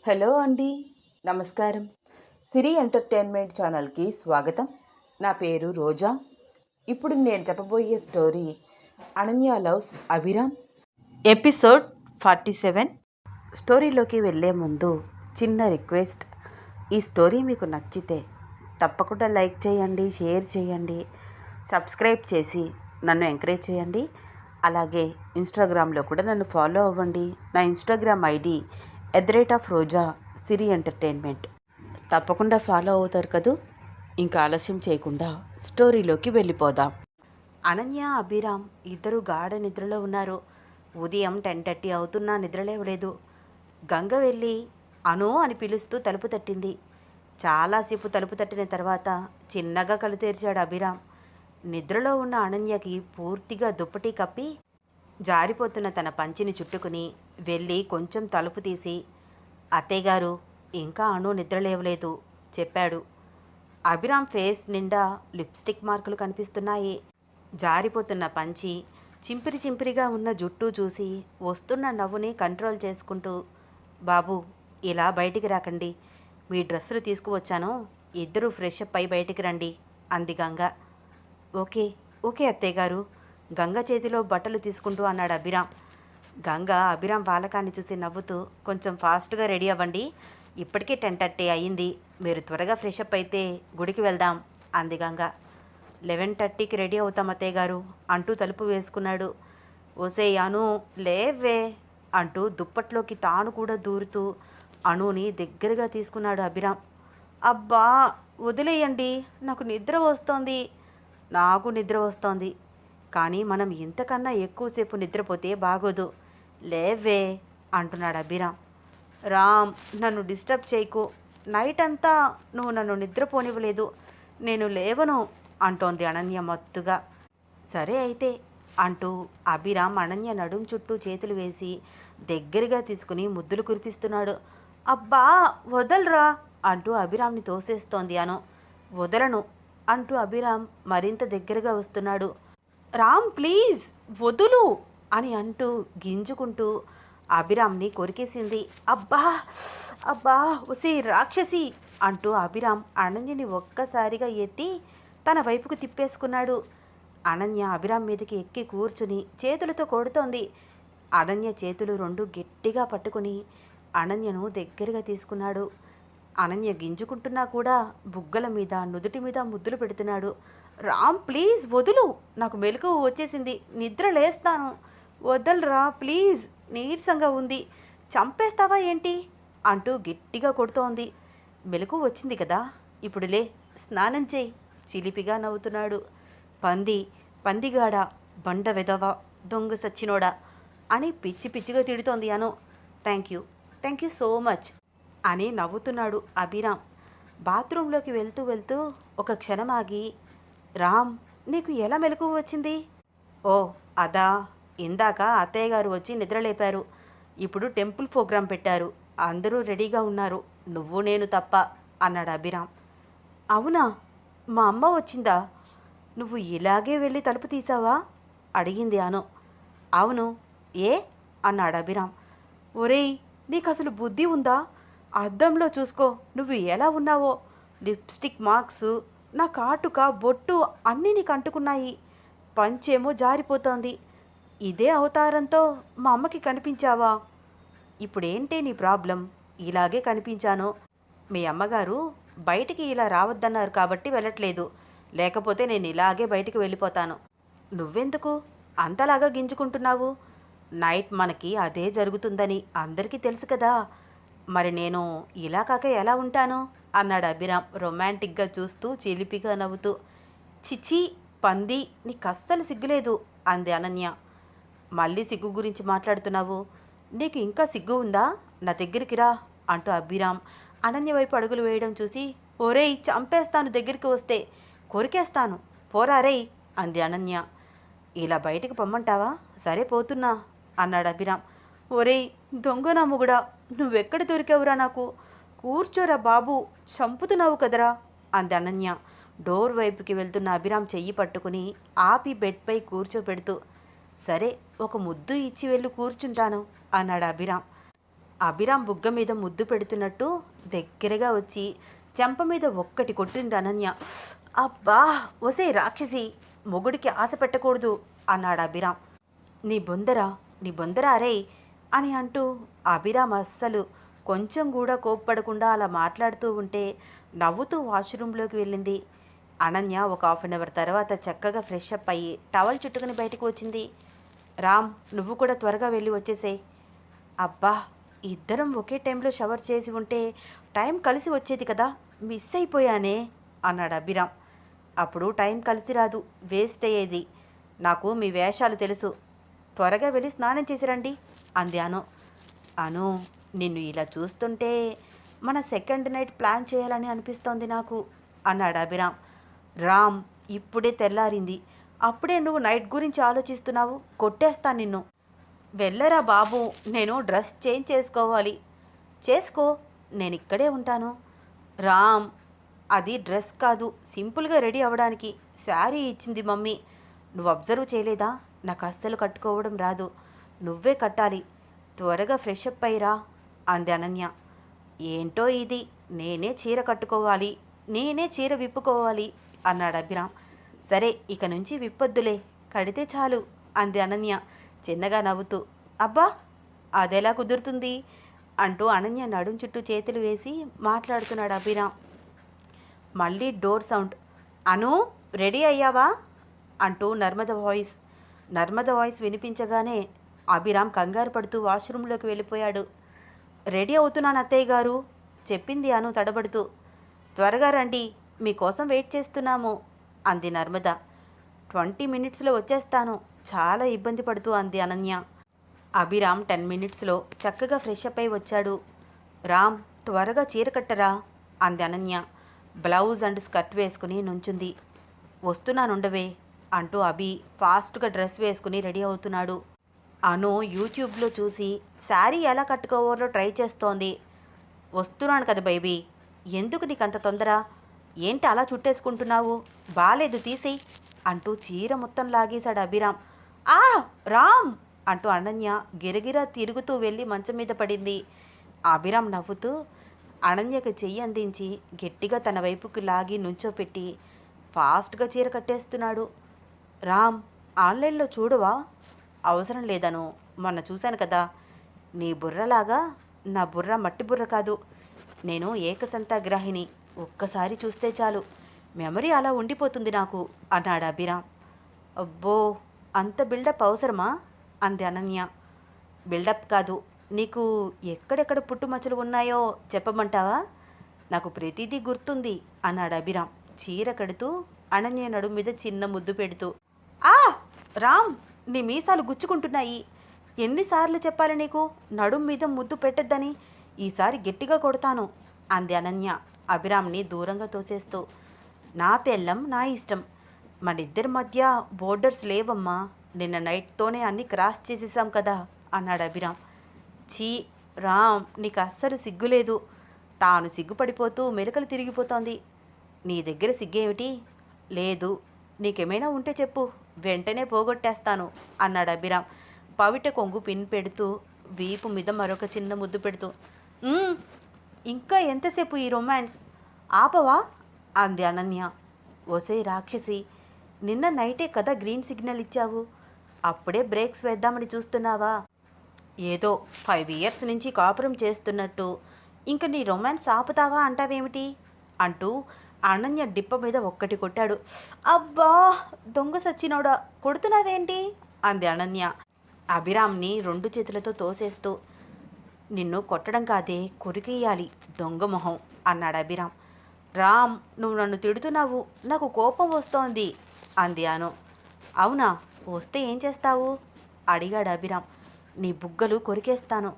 Hello అండి, నమస్కారం. సిరి entertainment ఛానల్కి స్వాగతం. నా పేరు రోజా. ఇప్పుడు నేను చెప్పబోయే story Ananya loves Abhiram, episode 47. స్టోరీలోకి వెళ్ళే ముందు చిన్న రిక్వెస్ట్. ఈ స్టోరీ మీకు నచ్చితే తప్పకుండా లైక్ చేయండి, షేర్ చేయండి, సబ్స్క్రైబ్ చేసి నన్ను ఎంకరేజ్ చేయండి. అలాగే ఇన్స్టాగ్రామ్లో కూడా నన్ను ఫాలో అవ్వండి. నా ఇన్స్టాగ్రామ్ ఐడి @రోజా సిరి ఎంటర్టైన్మెంట్. తప్పకుండా ఫాలో అవుతారు కదూ. ఇంకా ఆలస్యం చేయకుండా స్టోరీలోకి వెళ్ళిపోదాం. అనన్య, అభిరామ్ ఇద్దరు గాఢ నిద్రలో ఉన్నారు. ఉదయం 10:30 అవుతున్నా నిద్రలేవలేదు. గంగ వెళ్ళి అను అని పిలుస్తూ తలుపు తట్టింది. చాలాసేపు తలుపు తట్టిన తర్వాత చిన్నగా కళ్ళు తెరిచాడు అభిరామ్. నిద్రలో ఉన్న అనన్యకి పూర్తిగా దుప్పటి కప్పి జారిపోతున్న తన పంచిని చుట్టుకుని వెళ్ళి కొంచెం తలుపు తీసి, అత్తయ్యగారు, ఇంకా అను నిద్రలేవలేదు చెప్పాడు. అభిరామ్ ఫేస్ నిండా లిప్స్టిక్ మార్కులు కనిపిస్తున్నాయి. జారిపోతున్న పంచి, చింపిరి చింపిరిగా ఉన్న జుట్టు చూసి వస్తున్న నవ్వుని కంట్రోల్ చేసుకుంటూ, బాబు, ఇలా బయటికి రాకండి, మీ డ్రెస్సులు తీసుకువచ్చాను, ఇద్దరూ ఫ్రెష్ అప్ అయి బయటికి రండి అంది గంగ. ఓకే ఓకే అత్తయ్యగారు, గంగ చేతిలో బట్టలు తీసుకుంటూ అన్నాడు అభిరామ్. గంగ అభిరామ్ వాలకాన్ని చూసి నవ్వుతూ, కొంచెం ఫాస్ట్గా రెడీ అవ్వండి, ఇప్పటికే 10:30 అయ్యింది, మీరు త్వరగా ఫ్రెష్ అప్ అయితే గుడికి వెళ్దాం అంది గంగ. 11:30కి రెడీ అవుతాం అత్తయ్య గారు అంటూ తలుపు వేసుకున్నాడు. ఓసే అను, లేవే అంటూ దుప్పట్లోకి తాను కూడా దూరుతూ అనుని దగ్గరగా తీసుకున్నాడు అభిరామ్. అబ్బా వదిలేయండి, నాకు నిద్ర వస్తోంది. నాకు నిద్ర వస్తోంది, కానీ మనం ఇంతకన్నా ఎక్కువసేపు నిద్రపోతే బాగోదు, లేవే అంటున్నాడు అభిరామ్. రామ్, నన్ను డిస్టర్బ్ చేయకు, నైట్ అంతా నువ్వు నన్ను నిద్రపోనివ్వలేదు, నేను లేవను అంటోంది అనన్య మత్తుగా. సరే అయితే అంటూ అభిరామ్ అనన్య నడుం చుట్టూ చేతులు వేసి దగ్గరగా తీసుకుని ముద్దులు కురిపిస్తున్నాడు. అబ్బా వదలరా అంటూ అభిరామ్ని తోసేస్తోంది అను. వదలను అంటూ అభిరామ్ మరింత దగ్గరగా వస్తున్నాడు. రామ్ ప్లీజ్ వదులు అని అంటూ గింజుకుంటూ అభిరామ్ని కొరికేసింది. అబ్బా అబ్బా ఉసి రాక్షసి అంటూ అభిరామ్ అనన్యని ఒక్కసారిగా ఎత్తి తన వైపుకు తిప్పేసుకున్నాడు. అనన్య అభిరామ్ మీదకి ఎక్కి కూర్చుని చేతులతో కొడుతోంది. అనన్య చేతులు రెండు గట్టిగా పట్టుకుని అనన్యను దగ్గరగా తీసుకున్నాడు. అనన్య గింజుకుంటున్నా కూడా బుగ్గల మీద నుదుటి మీద ముద్దులు పెడుతున్నాడు. రామ్ ప్లీజ్ వదులు, నాకు మెలకువ వచ్చేసింది, నిద్ర లేస్తాను, వదలరా ప్లీజ్, నీరసంగా ఉంది, చంపేస్తావా ఏంటి అంటూ గట్టిగా కొడుతోంది. మెలకువ వచ్చింది కదా, ఇప్పుడు లే, స్నానం చేయి చిలిపిగా నవ్వుతున్నాడు. పందిగాడ, బండ వెదవ, దొంగ సచ్చినోడా అని పిచ్చి పిచ్చిగా తిడుతోంది అను. థ్యాంక్ యూ సో మచ్ అని నవ్వుతున్నాడు అభిరామ్. బాత్రూంలోకి వెళ్తూ వెళ్తూ ఒక క్షణం ఆగి, రామ్ నీకు ఎలా మెలకువ వచ్చింది? ఓ అదా, ఇందాక అత్తయ్య గారు వచ్చి నిద్రలేపారు, ఇప్పుడు టెంపుల్ ప్రోగ్రాం పెట్టారు, అందరూ రెడీగా ఉన్నారు, నువ్వు నేను తప్ప అన్నాడు అభిరామ్. అవునా, మా అమ్మ వచ్చిందా? నువ్వు ఇలాగే వెళ్ళి తలుపు తీసావా అడిగింది అను. అవును, ఏ అన్నాడు అభిరామ్. ఒరేయ్, నీకు అసలు బుద్ధి ఉందా? అద్దంలో చూసుకో నువ్వు ఎలా ఉన్నావో, లిప్స్టిక్ మార్క్స్, నా కాటుక, బొట్టు అన్నీ నీకు అంటుకున్నాయి, పంచేమో జారిపోతోంది, ఇదే అవతారంతో మా అమ్మకి కనిపించావా? ఇప్పుడేంటే నీ ప్రాబ్లం? ఇలాగే కనిపించాను, మీ అమ్మగారు బయటికి ఇలా రావద్దన్నారు కాబట్టి వెళ్ళట్లేదు, లేకపోతే నేను ఇలాగే బయటికి వెళ్ళిపోతాను. నువ్వెందుకు అంతలాగా గింజుకుంటున్నావు? నైట్ మనకి అదే జరుగుతుందని అందరికీ తెలుసు కదా, మరి నేను ఇలా కాక ఎలా ఉంటాను అన్నాడు అభిరామ్ రొమాంటిక్గా చూస్తూ చిలిపిగా నవ్వుతూ. చిచి పంది, నీకు అస్సలు సిగ్గులేదు అంది అనన్య. మళ్ళీ సిగ్గు గురించి మాట్లాడుతున్నావు, నీకు ఇంకా సిగ్గు ఉందా? నా దగ్గరికి రా అంటూ అభిరామ్ అనన్య వైపు అడుగులు వేయడం చూసి, ఓరేయ్ చంపేస్తాను, దగ్గరికి వస్తే కొరికేస్తాను, పోరారేయ్ అంది అనన్య. ఇలా బయటికి పొమ్మంటావా? సరే పోతున్నా అన్నాడు అభిరామ్. ఒరేయ్ దొంగ నా మొగుడా, నువ్వెక్కడ దొరికావురా నాకు, కూర్చోరా బాబు, చంపుతున్నావు కదరా అంది అనన్య డోర్ వైపుకి వెళ్తున్న అభిరామ్ చెయ్యి పట్టుకుని ఆపి బెడ్పై కూర్చోబెడుతూ. సరే ఒక ముద్దు ఇచ్చి వెళ్ళి కూర్చుంటాను అన్నాడు అభిరామ్. అభిరామ్ బుగ్గ మీద ముద్దు పెడుతున్నట్టు దగ్గరగా వచ్చి చెంప మీద ఒక్కటి కొట్టింది అనన్య. అబ్బా ఒసే రాక్షసి, మొగుడికి ఆశ పెట్టకూడదు అన్నాడు అభిరామ్. నీ బొందరా అరే అని అంటూ అభిరామ్ అస్సలు కొంచెం కూడా కోప్పడకుండా అలా మాట్లాడుతూ ఉంటే నవ్వుతూ వాష్రూమ్లోకి వెళ్ళింది. అనన్య ఒక 1/2 అవర్ తర్వాత చక్కగా ఫ్రెష్ అప్ అయ్యి టవల్ చుట్టుకుని బయటకు వచ్చింది. రామ్, నువ్వు కూడా త్వరగా వెళ్ళి వచ్చేసేయ్. అబ్బా, ఇద్దరం ఒకే టైంలో షవర్ చేసి ఉంటే టైం కలిసి వచ్చేది కదా, మిస్ అయిపోయానే అన్నాడు అభిరామ్. అప్పుడు టైం కలిసి రాదు, వేస్ట్ అయ్యేది. నాకు మీ వేషాలు తెలుసు, త్వరగా వెళ్ళి స్నానం చేసి రండి అంది అను. అను, నిన్ను ఇలా చూస్తుంటే మన సెకండ్ నైట్ ప్లాన్ చేయాలని అనిపిస్తోంది నాకు అన్నాడు అభిరామ్. రామ్, ఇప్పుడే తెల్లారింది, అప్పుడే నువ్వు నైట్ గురించి ఆలోచిస్తున్నావు, కొట్టేస్తా నిన్ను. వెళ్ళరా బాబు, నేను డ్రెస్ చేంజ్ చేసుకోవాలి. చేసుకో, నేను ఇక్కడే ఉంటాను. రామ్, అది డ్రెస్ కాదు, సింపుల్గా రెడీ అవ్వడానికి శారీ ఇచ్చింది మమ్మీ. నువ్వు అబ్జర్వ్ చేయలేదా? నాకు అస్సలు కట్టుకోవడం రాదు, నువ్వే కట్టాలి. త్వరగా ఫ్రెష్ అప్ అయ్యిరా అంది అనన్య. ఏంటో ఇది, నేనే చీర కట్టుకోవాలి, నేనే చీర విప్పుకోవాలి అన్నాడు అభిరామ్. సరే, ఇక నుంచి విప్పొద్దులే, కడితే చాలు అంది అనన్య చిన్నగా నవ్వుతూ. అబ్బా, అదెలా కుదురుతుంది అంటూ అనన్య నడుం చుట్టూ చేతులు వేసి మాట్లాడుతున్నాడు అభిరామ్. మళ్ళీ డోర్ సౌండ్. అను, రెడీ అయ్యావా అంటూ నర్మద వాయిస్ వినిపించగానే అభిరామ్ కంగారు పడుతూ వాష్రూమ్లోకి వెళ్ళిపోయాడు. రెడీ అవుతున్నాను అత్తయ్య గారు చెప్పింది అను తడబడుతూ. త్వరగా రండి, మీకోసం వెయిట్ చేస్తున్నాము అంది నర్మద. 20 మినిట్స్లో వచ్చేస్తాను, చాలా ఇబ్బంది పడుతూ అంది అనన్య. అభిరామ్ 10 మినిట్స్లో చక్కగా ఫ్రెష్ అప్ అయి వచ్చాడు. రామ్, త్వరగా చీర కట్టరా అంది అనన్య. బ్లౌజ్ అండ్ స్కర్ట్ వేసుకుని నుంచుంది. వస్తున్నానుండవే అంటూ అభి ఫాస్ట్గా డ్రెస్ వేసుకుని రెడీ అవుతున్నాడు. అను యూట్యూబ్లో చూసి శారీ ఎలా కట్టుకోవాలో ట్రై చేస్తోంది. వస్తున్నాను కదా బేబీ, ఎందుకు నీకు అంత తొందర? ఏంటి అలా చుట్టేసుకుంటున్నావు? బాలేదు, తీసేయి అంటూ చీర మొత్తం లాగేశాడు అభిరామ్. ఆ రామ్ అంటూ అనన్య గిరగిరా తిరుగుతూ వెళ్ళి మంచం మీద పడింది. అభిరామ్ నవ్వుతూ అనన్యకు చెయ్యి అందించి గట్టిగా తన వైపుకి లాగి నుంచోపెట్టి ఫాస్ట్గా చీర కట్టేస్తున్నాడు. రామ్, ఆన్లైన్లో చూడవా? అవసరం లేదను, మొన్న చూశాను కదా. నీ బుర్రలాగా నా బుర్ర మట్టి బుర్ర కాదు, నేను ఏకసంతాగ్రాహిని. ఒక్కసారి చూస్తే చాలు, మెమరీ అలా ఉండిపోతుంది నాకు అన్నాడు అభిరామ్. అబ్బో, అంత బిల్డప్ అవసరమా అంది అనన్య. బిల్డప్ కాదు, నీకు ఎక్కడెక్కడ పుట్టుమచ్చలు ఉన్నాయో చెప్పమంటావా? నాకు ప్రతిదీ గుర్తుంది అన్నాడు అభిరామ్ చీర కడుతూ అనన్య నడుము మీద చిన్న ముద్దు పెడుతూ. ఆ రామ్, నీ మీసాలు గుచ్చుకుంటున్నాయి. ఎన్నిసార్లు చెప్పాలి నీకు నడుము మీద ముద్దు పెట్టద్దని? ఈసారి గట్టిగా కొడతాను అంది అనన్య అభిరామ్ని దూరంగా తోసేస్తూ. నా పెళ్ళం నా ఇష్టం, మనిద్దరి మధ్య బోర్డర్స్ లేవమ్మా. నిన్న నైట్తోనే అన్నీ క్రాస్ చేసేసాం కదా అన్నాడు అభిరామ్. ఛీ రామ్, నీకు అస్సలు సిగ్గులేదు. తాను సిగ్గుపడిపోతూ మెలకలు తిరిగిపోతోంది. నీ దగ్గర సిగ్గేమిటి? లేదు, నీకేమైనా ఉంటే చెప్పు, వెంటనే పోగొట్టేస్తాను అన్నాడు అభిరామ్ పవిట కొంగు పిన్ పెడుతూ వీపు మీద మరొక చిన్న ముద్దు పెడుతూ. ఇంకా ఎంతసేపు ఈ రొమాన్స్, ఆపవా అంది అనన్య. ఓసే రాక్షసి, నిన్న నైటే కదా గ్రీన్ సిగ్నల్ ఇచ్చావు, అప్పుడే బ్రేక్స్ వేద్దామని చూస్తున్నావా? ఏదో 5 ఇయర్స్ నుంచి కాపురం చేస్తున్నట్టు ఇంక నీ రొమాన్స్ ఆపుతావా అంటావేమిటి అంటూ అనన్య డిప్ప మీద ఒక్కటి కొట్టాడు. అబ్బా, దొంగ సచ్చినోడా, కొడుతున్నావేంటి అంది అనన్య అభిరామ్ని 2 చేతులతో తోసేస్తూ. నిన్ను కొట్టడం కాదే, కొరికేయాలి దొంగ మొహం అన్నాడు అభిరామ్. రామ్, నువ్వు నన్ను తిడుతున్నావు, నాకు కోపం వస్తోంది అంది అను. అవునా, వస్తే ఏం చేస్తావు అడిగాడు అభిరామ్. నీ బుగ్గలు కొరికేస్తాను.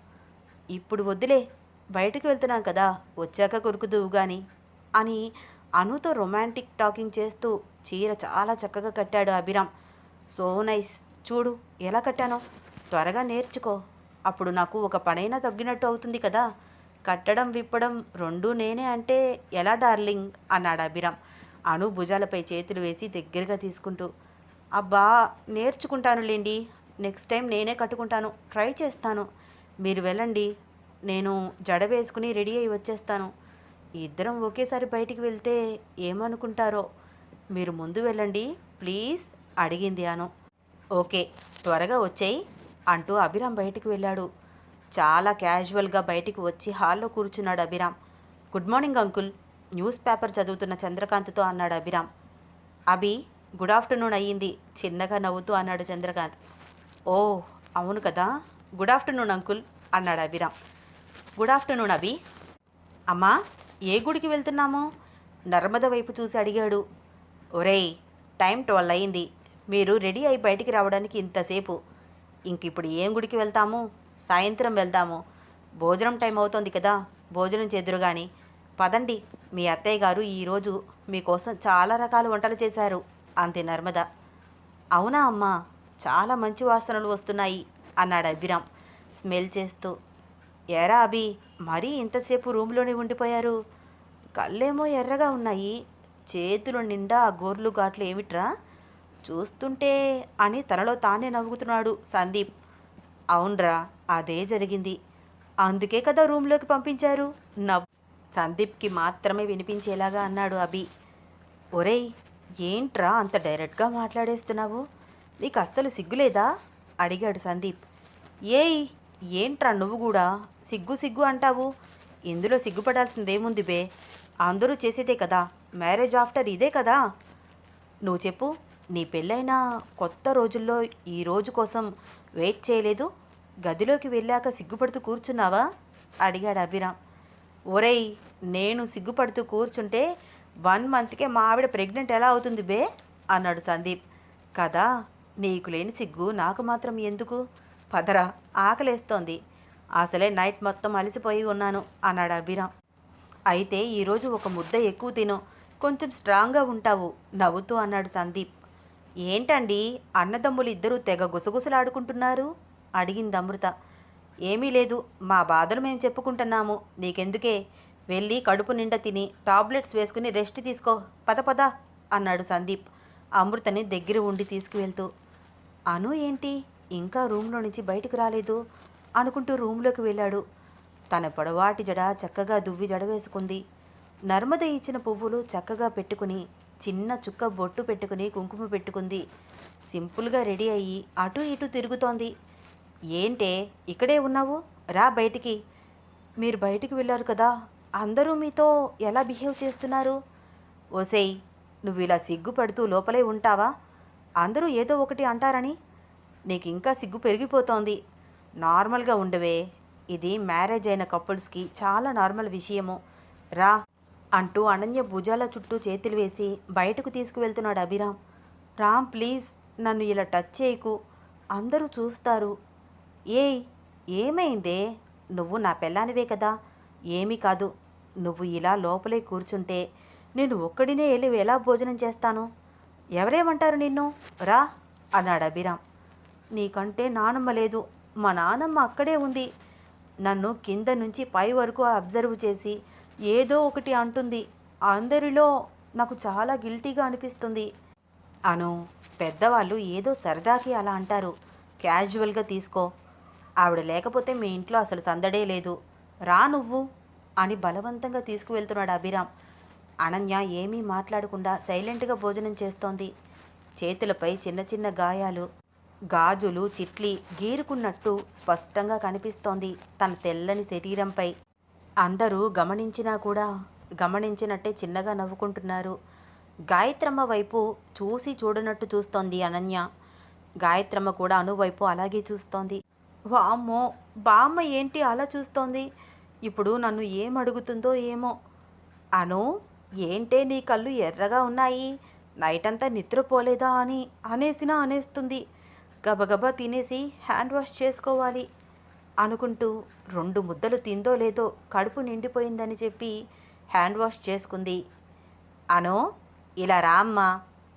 ఇప్పుడు వద్దులే, బయటకు వెళ్తున్నాం కదా, వచ్చాక కొరుకుదువు గాని అని అనుతో రొమాంటిక్ టాకింగ్ చేస్తూ చీర చాలా చక్కగా కట్టాడు అభిరామ్. సో నైస్, చూడు ఎలా కట్టానో, త్వరగా నేర్చుకో, అప్పుడు నాకు ఒక పనైనా తగ్గినట్టు అవుతుంది కదా. కట్టడం విప్పడం రెండూ నేనే అంటే ఎలా డార్లింగ్ అన్నాడు అభిరామ్ అను భుజాలపై చేతులు వేసి దగ్గరగా తీసుకుంటూ. అబ్బా, నేర్చుకుంటానులేండి, నెక్స్ట్ టైం నేనే కట్టుకుంటాను, ట్రై చేస్తాను. మీరు వెళ్ళండి, నేను జడ వేసుకుని రెడీ అయి వచ్చేస్తాను. ఇద్దరం ఒకేసారి బయటికి వెళ్తే ఏమనుకుంటారో. మీరు ముందు వెళ్ళండి ప్లీజ్ అడిగింది అను. ఓకే, త్వరగా వచ్చేయి అంటూ అభిరామ్ బయటికి వెళ్ళాడు. చాలా క్యాజువల్గా బయటికి వచ్చి హాల్లో కూర్చున్నాడు Abhiram. Good morning uncle, news paper చదువుతున్న చంద్రకాంత్తో అన్నాడు అభిరామ్. అభి, గుడ్ ఆఫ్టర్నూన్ అయ్యింది చిన్నగా నవ్వుతూ అన్నాడు చంద్రకాంత్. ఓ అవును కదా, గుడ్ ఆఫ్టర్నూన్ అంకుల్ అన్నాడు అభిరామ్. గుడ్ ఆఫ్టర్నూన్ అభి. అమ్మా, ఏ గుడికి వెళ్తున్నాము? నర్మద వైపు చూసి అడిగాడు. ఒరేయ్, టైం 12 అయింది, మీరు రెడీ అయి బయటికి రావడానికి ఇంతసేపు. ఇంకిప్పుడు ఏం గుడికి వెళ్తాము? సాయంత్రం వెళ్దాము. భోజనం టైం అవుతోంది కదా, భోజనం చేద్దురు కానీ. పదండి, మీ అత్తయ్య గారు ఈరోజు మీకోసం చాలా రకాల వంటలు చేశారు అంతే నర్మద. అవునా అమ్మా, చాలా మంచి వాసనలు వస్తున్నాయి అన్నాడు అభిరామ్ స్మెల్ చేస్తూ. ఏరా అభి, మరీ ఇంతసేపు రూమ్లోనే ఉండిపోయారు? కళ్ళేమో ఎర్రగా ఉన్నాయి, చేతులు నిండా ఆ గోర్లు ఘాట్లు ఏమిట్రా చూస్తుంటే అని తనలో తానే నవ్వుతున్నాడు సందీప్. అవునరా, అదే జరిగింది, అందుకే కదా రూమ్లోకి పంపించారు సందీప్కి మాత్రమే వినిపించేలాగా అన్నాడు అభి. ఒరేయ్, ఏంట్రా అంత డైరెక్ట్గా మాట్లాడేస్తున్నావు? నీకు అస్సలు సిగ్గులేదా అడిగాడు సందీప్. ఏయ్, ఏంట్రా నువ్వు కూడా సిగ్గు సిగ్గు అంటావు? ఇందులో సిగ్గుపడాల్సిందేముంది బే, అందరూ చేసేదే కదా, మ్యారేజ్ ఆఫ్టర్ ఇదే కదా. నువ్వు చెప్పు, నీ పెళ్ళైన కొత్త రోజుల్లో ఈ రోజు కోసం వెయిట్ చేయలేదు? గదిలోకి వెళ్ళాక సిగ్గుపడుతూ కూర్చున్నావా అడిగాడు అభిరామ్. ఒరేయ్, నేను సిగ్గుపడుతూ కూర్చుంటే 1 మంత్కే మా ఆవిడ ప్రెగ్నెంట్ ఎలా అవుతుంది బే అన్నాడు సందీప్. కదా, నీకు లేని సిగ్గు నాకు మాత్రం ఎందుకు? పదరా, ఆకలేస్తోంది, అసలే నైట్ మొత్తం అలసిపోయి ఉన్నాను అన్నాడు అభిరామ్. అయితే ఈరోజు ఒక ముద్ద ఎక్కువ తిను, కొంచెం స్ట్రాంగ్గా ఉంటావు నవ్వుతూ అన్నాడు సందీప్. ఏంటండి, అన్నదమ్ములు ఇద్దరూ తెగ గుసగుసలాడుకుంటున్నారు అడిగింది అమృత. ఏమీ లేదు, మా బాధలు మేము చెప్పుకుంటున్నాము, నీకెందుకే, వెళ్ళి కడుపు నిండా తిని టాబ్లెట్స్ వేసుకుని రెస్ట్ తీసుకో, పద పద అన్నాడు సందీప్ అమృతని దగ్గర ఉండి తీసుకువెళ్తూ. అను ఏంటి ఇంకా రూమ్లో నుంచి బయటకు రాలేదు అనుకుంటూ రూమ్లోకి వెళ్ళాడు. తన పొడవాటి జడ చక్కగా దువ్వి జడ వేసుకుంది. నర్మద ఇచ్చిన పువ్వులు చక్కగా పెట్టుకుని చిన్న చుక్క బొట్టు పెట్టుకుని కుంకుమ పెట్టుకుంది. సింపుల్గా రెడీ అయ్యి అటు ఇటు తిరుగుతోంది. ఏంటే ఇక్కడే ఉన్నావు, రా బయటికి. మీరు బయటికి వెళ్ళారు కదా, అందరూ మీతో ఎలా బిహేవ్ చేస్తున్నారు? ఓసేయ్, నువ్వు ఇలా సిగ్గుపడుతూ లోపలే ఉంటావా? అందరూ ఏదో ఒకటి అంటారని. నీకు ఇంకా సిగ్గు పెరిగిపోతోంది, నార్మల్గా ఉండవే. ఇది మ్యారేజ్ అయిన కపుల్స్కి చాలా నార్మల్ విషయము, రా అంటూ అనన్య భుజాల చుట్టూ చేతులు వేసి బయటకు తీసుకువెళ్తున్నాడు అభిరామ్. రామ్ ప్లీజ్, నన్ను ఇలా టచ్ చేయకు, అందరూ చూస్తారు. ఏయ్, ఏమైందే, నువ్వు నా పెళ్ళానివే కదా, ఏమీ కాదు. నువ్వు ఇలా లోపలే కూర్చుంటే నేను ఒక్కడినే వెళ్ళి ఎలా భోజనం చేస్తాను? ఎవరేమంటారు నిన్ను, రా అన్నాడు అభిరామ్. నీకంటే నానమ్మ లేదు, మా నానమ్మ అక్కడే ఉంది. నన్ను కింద నుంచి పై వరకు అబ్జర్వ్ చేసి ఏదో ఒకటి అంటుంది. అందరిలో నాకు చాలా గిల్టీగా అనిపిస్తుంది. అను, పెద్దవాళ్ళు ఏదో సరదాకి అలా అంటారు, క్యాజువల్గా తీసుకో. ఆవిడ లేకపోతే మీ ఇంట్లో అసలు సందడే లేదు, రా నువ్వు అని బలవంతంగా తీసుకువెళ్తున్నాడు అభిరామ్. అనన్య ఏమీ మాట్లాడకుండా సైలెంట్గా భోజనం చేస్తోంది. చేతులపై చిన్న చిన్న గాయాలు, గాజులు చిట్లి గీరుకున్నట్టు స్పష్టంగా కనిపిస్తోంది తన తెల్లని శరీరంపై. అందరూ గమనించినా కూడా గమనించినట్టే చిన్నగా నవ్వుకుంటున్నారు. గాయత్రమ్మ వైపు చూసి చూడనట్టు చూస్తోంది అనన్య. గాయత్రమ్మ కూడా అనువైపు అలాగే చూస్తోంది. వామ్మో, బామ్మ ఏంటి అలా చూస్తోంది? ఇప్పుడు నన్ను ఏం అడుగుతుందో ఏమో. అను, ఏంటే నీ కళ్ళు ఎర్రగా ఉన్నాయి, నైట్ అంతా నిద్రపోలేదా అని అనేస్తుంది. గబగబా తినేసి హ్యాండ్ వాష్ చేసుకోవాలి అనుకుంటూ 2 ముద్దలు తిందో లేదో కడుపు నిండిపోయిందని చెప్పి హ్యాండ్ వాష్ చేసుకుంది. అనో, ఇలా రామ్మా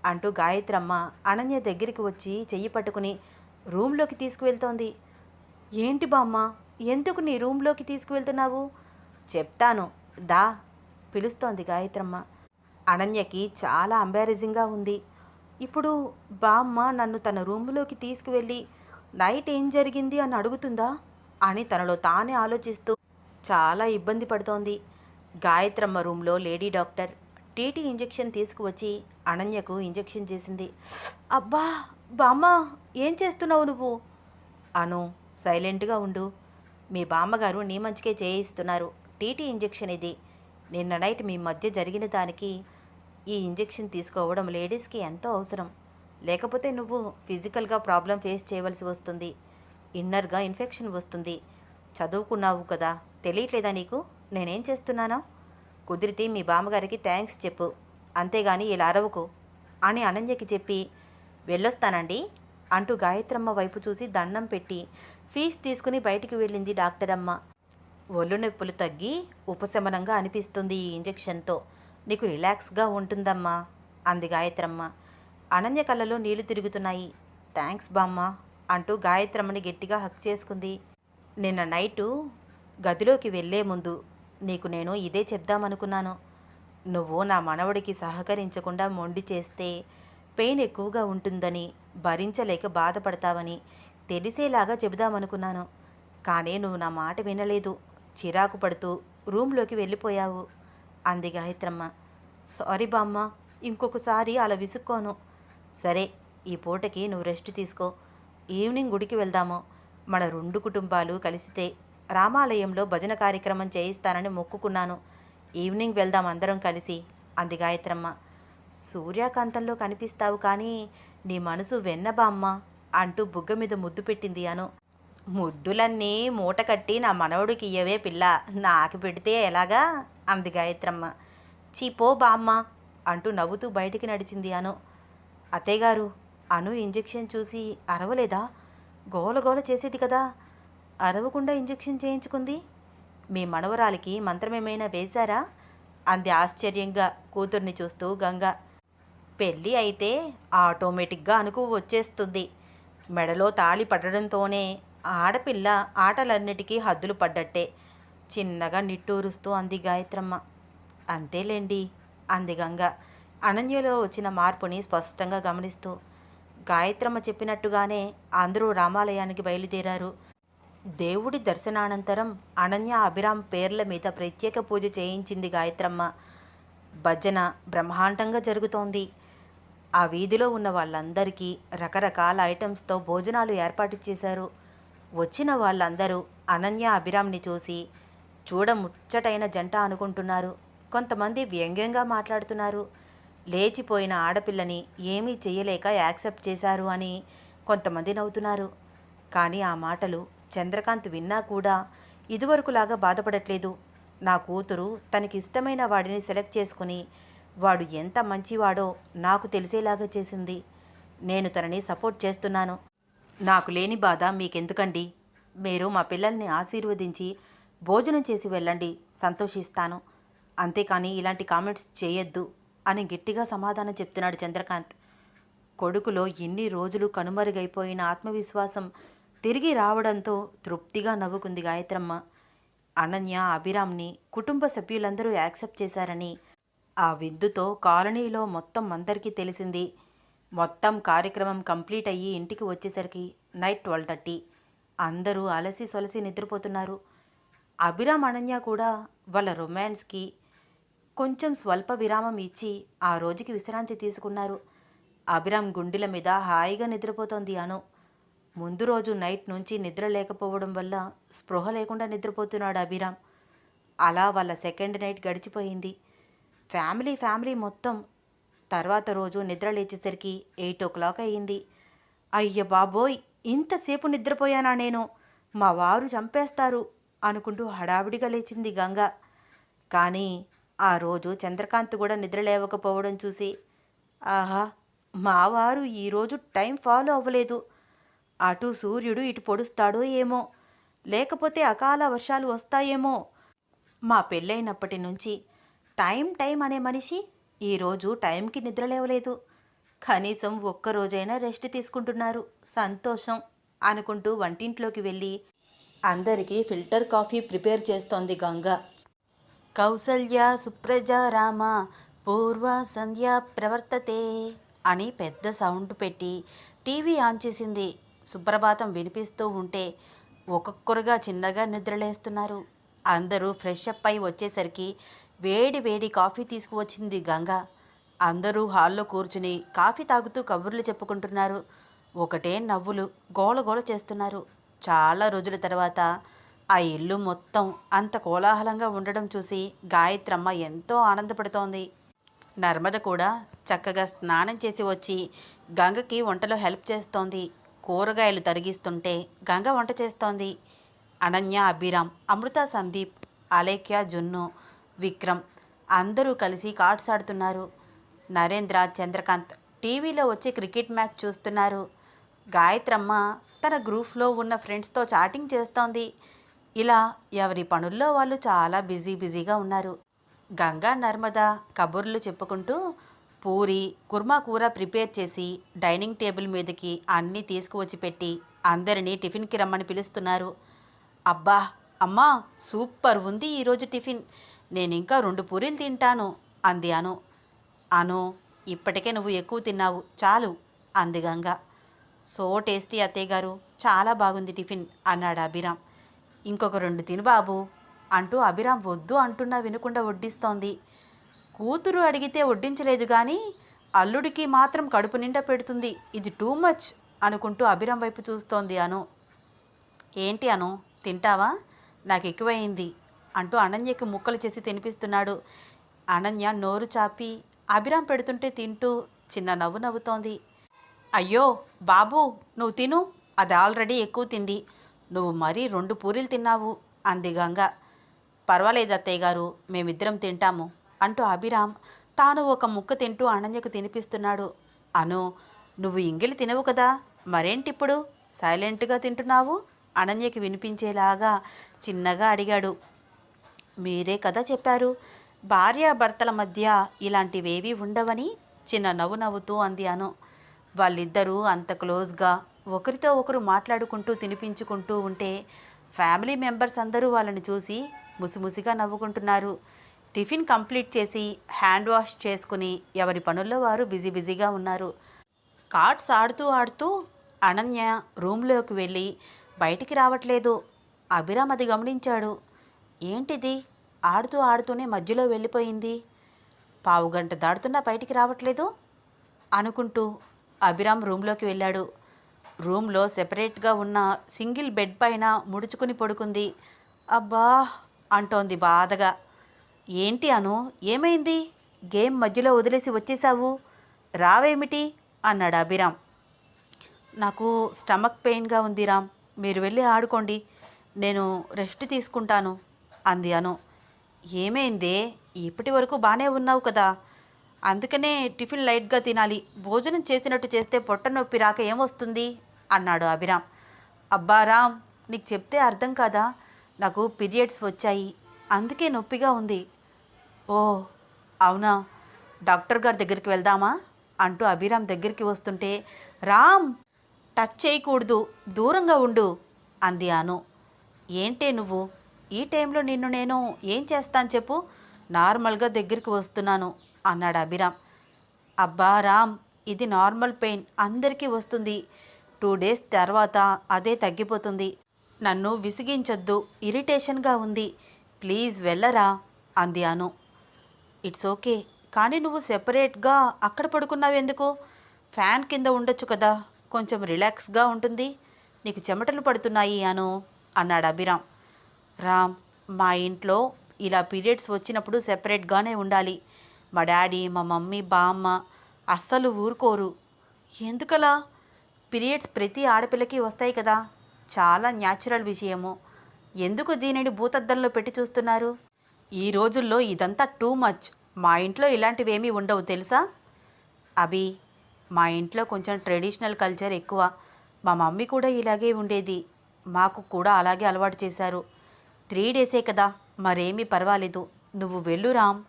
అంటూ గాయత్రమ్మ అనన్య దగ్గరికి వచ్చి చెయ్యి పట్టుకుని రూమ్లోకి తీసుకువెళ్తోంది. ఏంటి బామ్మ, ఎందుకు నీ రూమ్లోకి తీసుకువెళ్తున్నావు? చెప్తాను దా పిలుస్తోంది గాయత్రమ్మ. అనన్యకి చాలా ఎంబారసింగ్గా ఉంది. ఇప్పుడు బామ్మ నన్ను తన రూమ్లోకి తీసుకువెళ్ళి నైట్ ఏం జరిగింది అని అడుగుతుందా అని తనలో తానే ఆలోచిస్తూ చాలా ఇబ్బంది పడుతోంది. గాయత్రమ్మ రూమ్లో లేడీ డాక్టర్ టీటీ ఇంజెక్షన్ తీసుకువచ్చి అనన్యకు ఇంజెక్షన్ చేసింది. అబ్బా బామ్మ, ఏం చేస్తున్నావు నువ్వు? అను, సైలెంట్గా ఉండు. మీ బామ్మగారు నీ మంచికే చేయిస్తున్నారు. టీటీ ఇంజెక్షన్ ఇది. నిన్న నైట్ మీ మధ్య జరిగిన దానికి ఈ ఇంజెక్షన్ తీసుకోవడం లేడీస్కి ఎంతో అవసరం. లేకపోతే నువ్వు ఫిజికల్గా ప్రాబ్లం ఫేస్ చేయవలసి వస్తుంది. ఇన్నర్గా ఇన్ఫెక్షన్ వస్తుంది. చదువుకున్నావు కదా, తెలియట్లేదా నీకు నేనేం చేస్తున్నానో? కుదిరితే మీ బామ్మగారికి థ్యాంక్స్ చెప్పు, అంతేగాని ఇలా అరవకు అని అనన్యకి చెప్పి వెళ్ళొస్తానండి అంటూ గాయత్రమ్మ వైపు చూసి దండం పెట్టి ఫీజు తీసుకుని బయటికి వెళ్ళింది డాక్టర్ అమ్మ. ఒళ్ళు నొప్పులు తగ్గి ఉపశమనంగా అనిపిస్తుంది ఈ ఇంజెక్షన్తో. నీకు రిలాక్స్గా ఉంటుందమ్మా అంది గాయత్రమ్మ. అనన్య కళ్ళలో నీళ్లు తిరుగుతున్నాయి. థ్యాంక్స్ బామ్మ అంటూ గాయత్రమ్మని గట్టిగా హక్ చేసుకుంది. నిన్న నైటు గదిలోకి వెళ్ళే ముందు నీకు నేను ఇదే చెప్దామనుకున్నాను. నువ్వు నా మనవడికి సహకరించకుండా మొండి చేస్తే పెయిన్ ఎక్కువగా ఉంటుందని, భరించలేక బాధపడతావని తెలిసేలాగా చెబుదామనుకున్నాను. కానీ నువ్వు నా మాట వినలేదు. చిరాకు పడుతూ రూమ్లోకి వెళ్ళిపోయావు అంది గాయత్రమ్మ. సారీ బామ్మ, ఇంకొకసారి అలా విసుక్కోను. సరే, ఈ పూటకి నువ్వు రెస్ట్ తీసుకో. ఈవినింగ్ గుడికి వెళ్దాము. మన 2 కుటుంబాలు కలిసితే రామాలయంలో భజన కార్యక్రమం చేయిస్తానని మొక్కుకున్నాను. ఈవినింగ్ వెళ్దాం అందరం కలిసి అంది గాయత్రమ్మ. సూర్యకాంతంలో కనిపిస్తావు కానీ నీ మనసు వెన్నబామ్మ అంటూ బుగ్గ మీద ముద్దు పెట్టింది అను. ముద్దులన్నీ మూట కట్టి నా మనవడికి ఇయ్యవే పిల్ల, నాకు పెడితే ఎలాగా అంది గాయత్రమ్మ. చీపో బామ్మ అంటూ నవ్వుతూ బయటికి నడిచింది అను. అత్తయ్యగారు, అను ఇంజెక్షన్ చూసి అరవలేదా? గోలగోల చేసేది కదా, అరవకుండా ఇంజెక్షన్ చేయించుకుంది. మీ మనవరాలికి మంత్రమేమైనా వేశారా అంది ఆశ్చర్యంగా కూతుర్ని చూస్తూ గంగ. పెళ్ళి అయితే ఆటోమేటిక్గా అనుకు వచ్చేస్తుంది. మెడలో తాళి పడడంతోనే ఆడపిల్ల ఆటలన్నిటికీ హద్దులు పడ్డట్టే చిన్నగా నిట్టూరుస్తూ అంది గాయత్రమ్మ. అంతేలేండి అంది గంగ అనన్యలో వచ్చిన మార్పుని స్పష్టంగా గమనిస్తూ. గాయత్రమ్మ చెప్పినట్టుగానే అందరూ రామాలయానికి బయలుదేరారు. దేవుడి దర్శనానంతరం అనన్య, అభిరామ్ పేర్ల మీద ప్రత్యేక పూజ చేయించింది గాయత్రమ్మ. భజన బ్రహ్మాండంగా జరుగుతోంది. ఆ వీధిలో ఉన్న వాళ్ళందరికీ రకరకాల ఐటమ్స్తో భోజనాలు ఏర్పాటు చేశారు. వచ్చిన వాళ్ళందరూ అనన్య, అభిరామ్ని చూసి చూడముచ్చటైన జంట అనుకుంటున్నారు. కొంతమంది వ్యంగ్యంగా మాట్లాడుతున్నారు. లేచిపోయిన ఆడపిల్లని ఏమీ చేయలేక యాక్సెప్ట్ చేశారు అని కొంతమంది నవ్వుతున్నారు. కానీ ఆ మాటలు చంద్రకాంత్ విన్నా కూడా ఇదివరకులాగా బాధపడట్లేదు. నా కూతురు తనకిష్టమైన వాడిని సెలెక్ట్ చేసుకుని వాడు ఎంత మంచివాడో నాకు తెలిసేలాగా చేసింది. నేను తనని సపోర్ట్ చేస్తున్నాను. నాకు లేని బాధ మీకెందుకండి? మీరు మా పిల్లల్ని ఆశీర్వదించి భోజనం చేసి వెళ్ళండి, సంతోషిస్తాను. అంతేకాని ఇలాంటి కామెంట్స్ చేయొద్దు అని గట్టిగా సమాధానం చెప్తున్నాడు చంద్రకాంత్. కొడుకులో ఎన్ని రోజులు కనుమరుగైపోయిన ఆత్మవిశ్వాసం తిరిగి రావడంతో తృప్తిగా నవ్వుకుంది గాయత్రమ్మ. అనన్య, అభిరామ్ని కుటుంబ సభ్యులందరూ యాక్సెప్ట్ చేశారని ఆ విద్దుతో కాలనీలో మొత్తం అందరికీ తెలిసింది. మొత్తం కార్యక్రమం కంప్లీట్ అయ్యి ఇంటికి వచ్చేసరికి నైట్ 12:30. అందరూ అలసి సొలసి నిద్రపోతున్నారు. అభిరామ్, అనన్య కూడా వాళ్ళ రొమాన్స్కి కొంచెం స్వల్ప విరామం ఇచ్చి ఆ రోజుకి విశ్రాంతి తీసుకున్నారు. అభిరామ్ గుండెల మీద హాయిగా నిద్రపోతోంది అను. ముందు రోజు నైట్ నుంచి నిద్ర లేకపోవడం వల్ల స్పృహ లేకుండా నిద్రపోతున్నాడు అభిరామ్. అలా వాళ్ళ సెకండ్ నైట్ గడిచిపోయింది. ఫ్యామిలీ మొత్తం తర్వాత రోజు నిద్ర లేచేసరికి 8 అయ్యింది. అయ్య బాబోయ్, ఇంతసేపు నిద్రపోయానా నేను? మా వారు చంపేస్తారు అనుకుంటూ హడావిడిగా లేచింది గంగ. కానీ ఆ రోజు చంద్రకాంత్ కూడా నిద్ర లేవకపోవడం చూసి, ఆహా, మా వారు ఈరోజు టైం ఫాలో అవ్వలేదు. అటు సూర్యుడు ఇటు పొడుస్తాడో ఏమో, లేకపోతే అకాల వర్షాలు వస్తాయేమో. మా పెళ్ళైనప్పటి నుంచి టైం అనే మనిషి ఈరోజు టైంకి నిద్ర లేవలేదు. కనీసం ఒక్కరోజైనా రెస్ట్ తీసుకుంటున్నారు, సంతోషం అనుకుంటూ వంటింట్లోకి వెళ్ళి అందరికీ ఫిల్టర్ కాఫీ ప్రిపేర్ చేస్తోంది గంగ. కౌసల్య సుప్రజ రామ పూర్వ సంధ్య ప్రవర్తతే అని పెద్ద సౌండ్ పెట్టి టీవీ ఆన్ చేసింది. సుప్రభాతం వినిపిస్తూ ఉంటే ఒక్కొక్కరుగా చిన్నగా నిద్రలేస్తున్నారు. అందరూ ఫ్రెష్ అప్ అయి వచ్చేసరికి వేడి వేడి కాఫీ తీసుకువచ్చింది గంగ. అందరూ హాల్లో కూర్చుని కాఫీ తాగుతూ కబుర్లు చెప్పుకుంటున్నారు. ఒకటే నవ్వులు, గోలగోల చేస్తున్నారు. చాలా రోజుల తర్వాత ఆ ఇల్లు మొత్తం అంత కోలాహలంగా ఉండడం చూసి గాయత్రమ్మ ఎంతో ఆనందపడుతోంది. నర్మద కూడా చక్కగా స్నానం చేసి వచ్చి గంగకి వంటలో హెల్ప్ చేస్తోంది. కూరగాయలు తరిగిస్తుంటే గంగ వంట చేస్తోంది. అనన్య, అభిరామ్, అమృత, సందీప్, అలేఖ్య, జున్ను, విక్రమ్ అందరూ కలిసి కార్డ్స్ ఆడుతున్నారు. నరేంద్ర, చంద్రకాంత్ టీవీలో వచ్చి క్రికెట్ మ్యాచ్ చూస్తున్నారు. గాయత్రమ్మ తన గ్రూప్లో ఉన్న ఫ్రెండ్స్తో చాటింగ్ చేస్తోంది. ఇలా ఎవరి పనుల్లో వాళ్ళు చాలా బిజీగా ఉన్నారు. గంగా, నర్మద కబుర్లు చెప్పుకుంటూ పూరి, కుర్మా కూర ప్రిపేర్ చేసి డైనింగ్ టేబుల్ మీదకి అన్నీ తీసుకువచ్చి పెట్టి అందరినీ టిఫిన్కి రమ్మని పిలుస్తున్నారు. అబ్బా అమ్మా, సూపర్ ఉంది ఈరోజు టిఫిన్, నేను ఇంకా 2 పూరీలు తింటాను అంది అను. అను, ఇప్పటికే నువ్వు ఎక్కువ తిన్నావు, చాలు అంది గంగ. సో టేస్టీ అత్తయ్య గారు, చాలా బాగుంది టిఫిన్ అన్నాడు అభిరామ్. ఇంకొక 2 తిను బాబు అంటూ అభిరామ్ వద్దు అంటున్నా వినకుండా వడ్డిస్తోంది. కూతురు అడిగితే వడ్డించలేదు కానీ అల్లుడికి మాత్రం కడుపు నిండా పెడుతుంది, ఇది టూ మచ్ అనుకుంటూ అభిరామ్ వైపు చూస్తోంది అను. ఏంటి అను, తింటావా, నాకు ఎక్కువైంది అంటూ అనన్యకి ముక్కలు చేసి తినిపిస్తున్నాడు. అనన్య నోరు చాపి అభిరామ్ పెడుతుంటే తింటూ చిన్న నవ్వు నవ్వుతోంది. అయ్యో బాబు, నువ్వు తిను, అది ఆల్రెడీ ఎక్కువ తింది, నువ్వు మరీ 2 పూరీలు తిన్నావు అంది గంగ. పర్వాలేదు అత్తయ్య గారు, మేమిద్దరం తింటాము అంటూ అభిరామ్ తాను ఒక ముక్క తింటూ అనన్యకు తినిపిస్తున్నాడు. అను, నువ్వు ఇంగిలి తినవు కదా, మరేంటిప్పుడు సైలెంట్గా తింటున్నావు అనన్యకి వినిపించేలాగా చిన్నగా అడిగాడు. మీరే కదా చెప్పారు భార్యాభర్తల మధ్య ఇలాంటివేవీ ఉండవని చిన్న నవ్వు నవ్వుతూ అంది అను. వాళ్ళిద్దరూ అంత క్లోజ్గా ఒకరితో ఒకరు మాట్లాడుకుంటూ తినిపించుకుంటూ ఉంటే ఫ్యామిలీ మెంబర్స్ అందరూ వాళ్ళని చూసి ముసిముసిగా నవ్వుకుంటున్నారు. టిఫిన్ కంప్లీట్ చేసి హ్యాండ్ వాష్ చేసుకుని ఎవరి పనుల్లో వారు బిజీగా ఉన్నారు. కార్డ్స్ ఆడుతూ అనన్య రూమ్లోకి వెళ్ళి బయటికి రావట్లేదు. అభిరామ్ అది గమనించాడు. ఏంటిది, ఆడుతూనే మధ్యలో వెళ్ళిపోయింది, పావుగంట దాడుతున్నా బయటికి రావట్లేదు అనుకుంటూ అభిరామ్ రూమ్లోకి వెళ్ళాడు. రూమ్లో సెపరేట్గా ఉన్న సింగిల్ బెడ్ పైన ముడుచుకుని పడుకుంది. అబ్బా అంటోంది బాధగా. ఏంటి అను, ఏమైంది, గేమ్ మధ్యలో వదిలేసి వచ్చేసావు, రావేమిటి అన్నాడు అభిరామ్. నాకు స్టమక్ పెయిన్గా ఉంది రామ్, మీరు వెళ్ళి ఆడుకోండి, నేను రెస్ట్ తీసుకుంటాను అంది అను. ఏమైందే, ఇప్పటి వరకు బాగానే ఉన్నావు కదా, అందుకనే టిఫిన్ లైట్గా తినాలి, భోజనం చేసినట్టు చేస్తే పొట్ట నొప్పి రాక ఏమొస్తుంది అన్నాడు అభిరామ్. అబ్బా రామ్, నీకు చెప్తే అర్థం కాదా, నాకు పీరియడ్స్ వచ్చాయి, అందుకే నొప్పిగా ఉంది. ఓ అవునా, డాక్టర్ గారి దగ్గరికి వెళ్దామా అంటూ అభిరామ్ దగ్గరికి వస్తుంటే, రామ్ టచ్ చేయకూడదు, దూరంగా ఉండు అంది అను. ఏంటే నువ్వు, ఈ టైంలో నిన్ను నేను ఏం చేస్తాను చెప్పు, నార్మల్గా దగ్గరికి వస్తున్నాను అన్నాడు అభిరామ్. అబ్బా రామ్, ఇది నార్మల్ పెయిన్, అందరికీ వస్తుంది, 2 డేస్ తర్వాత అదే తగ్గిపోతుంది, నన్ను విసిగించొద్దు, ఇరిటేషన్గా ఉంది, ప్లీజ్ వెళ్ళరా అంది అను. ఇట్స్ ఓకే, కానీ నువ్వు సెపరేట్గా అక్కడ పడుకున్నావెందుకు, ఫ్యాన్ కింద ఉండొచ్చు కదా, కొంచెం రిలాక్స్గా ఉంటుంది, నీకు చెమటలు పడుతున్నాయి అను అన్నాడు అభిరామ్. రామ్, మా ఇంట్లో ఇలా పీరియడ్స్ వచ్చినప్పుడు సెపరేట్గానే ఉండాలి, మా డాడీ, మా మమ్మీ, బామ్మ అస్సలు ఊరుకోరు. ఎందుకలా, పీరియడ్స్ ప్రతి ఆడపిల్లకి వస్తాయి కదా, చాలా న్యాచురల్ విషయము, ఎందుకు దీనిని భూతద్దంలో పెట్టి చూస్తున్నారు, ఈ రోజుల్లో ఇదంతా టూ మచ్, మా ఇంట్లో ఇలాంటివేమీ ఉండవు తెలుసా. అభి, మా ఇంట్లో కొంచెం ట్రెడిషనల్ కల్చర్ ఎక్కువ, మా మమ్మీ కూడా ఇలాగే ఉండేది, మాకు కూడా అలాగే అలవాటు చేశారు, 3 డేసే కదా, మరేమీ పర్వాలేదు, నువ్వు వెళ్ళు రామ్,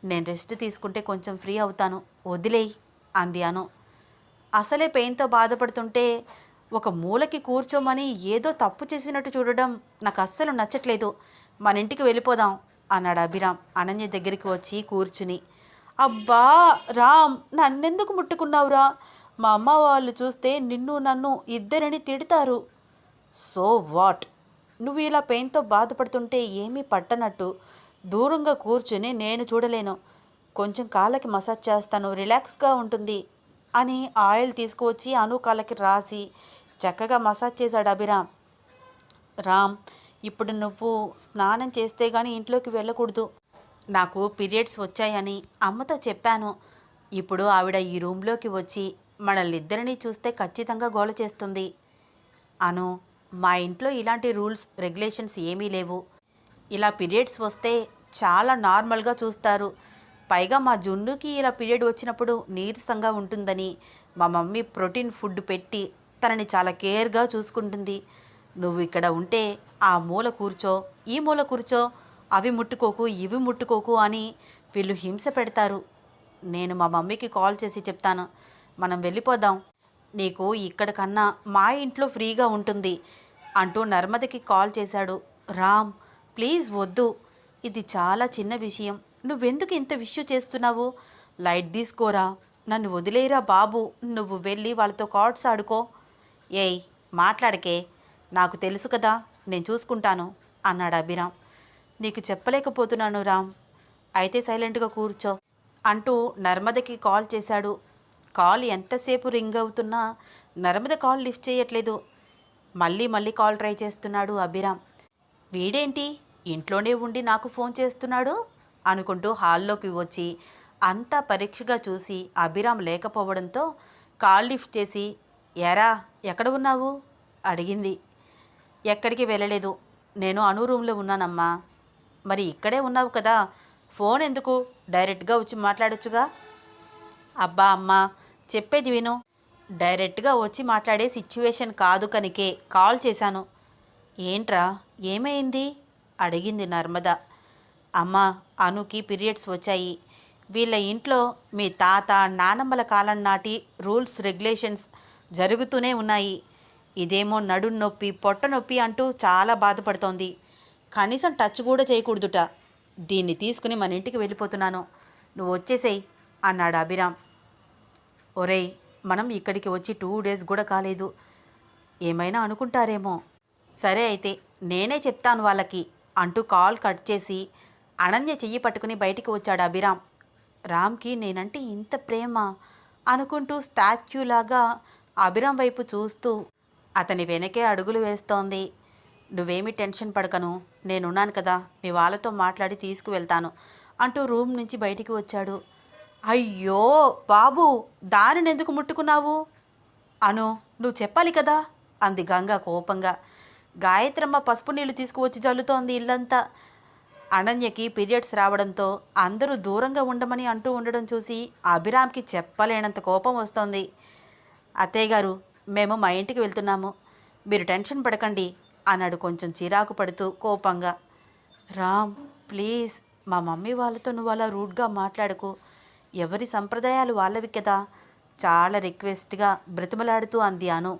నేను రెస్ట్ తీసుకుంటే కొంచెం ఫ్రీ అవుతాను, వదిలేయ్ అంది అను. అసలే పెయిన్తో బాధపడుతుంటే ఒక మూలకి కూర్చోమని ఏదో తప్పు చేసినట్టు చూడడం నాకు అస్సలు నచ్చట్లేదు, మన ఇంటికి వెళ్ళిపోదాం అన్నాడు అభిరామ్ అనన్య దగ్గరికి వచ్చి కూర్చుని. అబ్బా రామ్, నన్నెందుకు ముట్టుకున్నావురా, మా అమ్మ వాళ్ళు చూస్తే నిన్ను నన్ను ఇద్దరిని తిడతారు. సో వాట్, నువ్వు ఇలా పెయిన్తో బాధపడుతుంటే ఏమీ పట్టనట్టు దూరంగా కూర్చుని నేను చూడలేను. కొంచెం కాళ్ళకి మసాజ్ చేస్తాను, రిలాక్స్గా ఉంటుంది అని ఆయిల్ తీసుకువచ్చి అను కాళ్ళకి రాసి చక్కగా మసాజ్ చేశాడు అభిరామ్. రామ్, ఇప్పుడు నువ్వు స్నానం చేస్తే కానీ ఇంట్లోకి వెళ్ళకూడదు. నాకు పీరియడ్స్ వచ్చాయని అమ్మతో చెప్పాను. ఇప్పుడు ఆవిడ ఈ రూమ్లోకి వచ్చి మనల్ని ఇద్దరినీ చూస్తే ఖచ్చితంగా గోల చేస్తుంది. అను, మా ఇంట్లో ఇలాంటి రూల్స్ రెగ్యులేషన్స్ ఏమీ లేవు. ఇలా పీరియడ్స్ వస్తే చాలా నార్మల్గా చూస్తారు. పైగా మా జున్నుకి ఇలా పీరియడ్ వచ్చినప్పుడు నీరసంగా ఉంటుందని మా మమ్మీ ప్రోటీన్ ఫుడ్ పెట్టి తనని చాలా కేర్గా చూసుకుంటుంది. నువ్వు ఇక్కడ ఉంటే ఆ మూల కూర్చో, ఈ మూల కూర్చో, అవి ముట్టుకోకు, ఇవి ముట్టుకోకు అని వీళ్ళు హింస పెడతారు. నేను మా మమ్మీకి కాల్ చేసి చెప్తాను, మనం వెళ్ళిపోదాం, నీకు ఇక్కడ కన్నా మా ఇంట్లో ఫ్రీగా ఉంటుంది అంటూ నర్మదకి కాల్ చేశాడు. రామ్, ప్లీజ్ వద్దు, ఇది చాలా చిన్న విషయం, నువ్వెందుకు ఇంత విషయం చేస్తున్నావు? లైట్ తీసుకోరా, నన్ను వదిలేరా బాబు, నువ్వు వెళ్ళి వాళ్ళతో కార్డ్స్ ఆడుకో. ఏయ్, మాట్లాడకే, నాకు తెలుసు కదా, నేను చూసుకుంటాను అన్నాడు అభిరామ్. నీకు చెప్పలేకపోతున్నాను రామ్, అయితే సైలెంట్గా కూర్చో అంటూ నర్మదకి కాల్ చేశాడు. కాల్ ఎంతసేపు రింగ్ అవుతున్నా నర్మద కాల్ లిఫ్ట్ చేయట్లేదు. మళ్ళీ మళ్ళీ కాల్ ట్రై చేస్తున్నాడు అభిరామ్. వీడేంటి ఇంట్లోనే ఉండి నాకు ఫోన్ చేస్తున్నాడు అనుకుంటూ హాల్లోకి వచ్చి అంతా పరీక్షగా చూసి అభిరామ్ లేకపోవడంతో కాల్ లిఫ్ట్ చేసి, ఎరా ఎక్కడ ఉన్నావు అడిగింది. ఎక్కడికి వెళ్ళలేదు, నేను అను రూమ్లో ఉన్నానమ్మా. మరి ఇక్కడే ఉన్నావు కదా, ఫోన్ ఎందుకు, డైరెక్ట్గా వచ్చి మాట్లాడొచ్చుగా. అబ్బా అమ్మా, చెప్పేది విను, డైరెక్ట్గా వచ్చి మాట్లాడే సిచ్యువేషన్ కాదు కనుకే కాల్ చేశాను. ఏంట్రా, ఏమైంది అడిగింది నర్మద. అమ్మా, అనుకి పీరియడ్స్ వచ్చాయి. వీళ్ళ ఇంట్లో మీ తాత నానమ్మల కాలం నాటి రూల్స్ రెగ్యులేషన్స్ జరుగుతూనే ఉన్నాయి. ఇదేమో నడుం నొప్పి, పొట్ట నొప్పి అంటూ చాలా బాధపడుతోంది. కనీసం టచ్ కూడా చేయకూడదుట. దీన్ని తీసుకుని మన ఇంటికి వెళ్ళిపోతున్నాను, నువ్వు వచ్చేసేయ్ అన్నాడు అభిరామ్. ఒరేయ్, మనం ఇక్కడికి వచ్చి 2 days కూడా కాలేదు, ఏమైనా అనుకుంటారేమో. సరే అయితే నేనే చెప్తాను వాళ్ళకి అంటూ కాల్ కట్ చేసి అనన్య చెయ్యి పట్టుకుని బయటికి వచ్చాడు అభిరామ్. రామ్కి నేనంటే ఇంత ప్రేమ అనుకుంటూ స్టాచ్యూలాగా అభిరామ్ వైపు చూస్తూ అతని వెనకే అడుగులు వేస్తోంది. నువ్వేమీ టెన్షన్ పడకను, నేనున్నాను కదా, మీ వాళ్ళతో మాట్లాడి తీసుకువెళ్తాను అంటూ రూమ్ నుంచి బయటికి వచ్చాడు. అయ్యో బాబు, దానిని ఎందుకు ముట్టుకున్నావు? అను, నువ్వు చెప్పాలి కదా అంది గంగ కోపంగా. గాయత్రమ్మ పసుపు నీళ్లు తీసుకువచ్చి జల్లుతోంది ఇల్లంతా. అనన్యకి పీరియడ్స్ రావడంతో అందరూ దూరంగా ఉండమని అంటూ ఉండడం చూసి అభిరామ్కి చెప్పలేనంత కోపం వస్తోంది. అత్తయ్య గారు, మేము మా ఇంటికి వెళ్తున్నాము, మీరు టెన్షన్ పడకండి అన్నాడు కొంచెం చిరాకు పడుతూ కోపంగా. రామ్, ప్లీజ్, మా మమ్మీ వాళ్ళతో నువ్వు అలా రూడ్గా మాట్లాడకు, ఎవరి సంప్రదాయాలు వాళ్ళవి కదా, చాలా రిక్వెస్ట్గా బ్రతిమలాడుతూ అంది అను.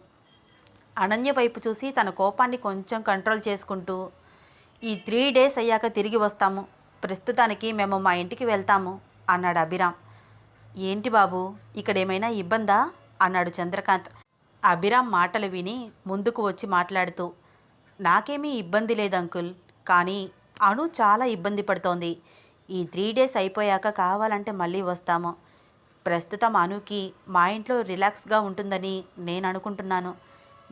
అనన్య వైపు చూసి తన కోపాన్ని కొంచెం కంట్రోల్ చేసుకుంటూ, ఈ 3 days అయ్యాక తిరిగి వస్తాము, ప్రస్తుతానికి మేము మా ఇంటికి వెళ్తాము అన్నాడు అభిరామ్. ఏంటి బాబు, ఇక్కడేమైనా ఇబ్బందా అన్నాడు చంద్రకాంత్. అభిరామ్ మాటలు విని ముందుకు వచ్చి మాట్లాడుతూ, నాకేమీ ఇబ్బంది లేదు అంకుల్, కానీ అను చాలా ఇబ్బంది పడుతోంది. ఈ 3 days అయిపోయాక కావాలంటే మళ్ళీ వస్తాము. ప్రస్తుతం అనుకి మా ఇంట్లో రిలాక్స్గా ఉంటుందని నేను అనుకుంటున్నాను.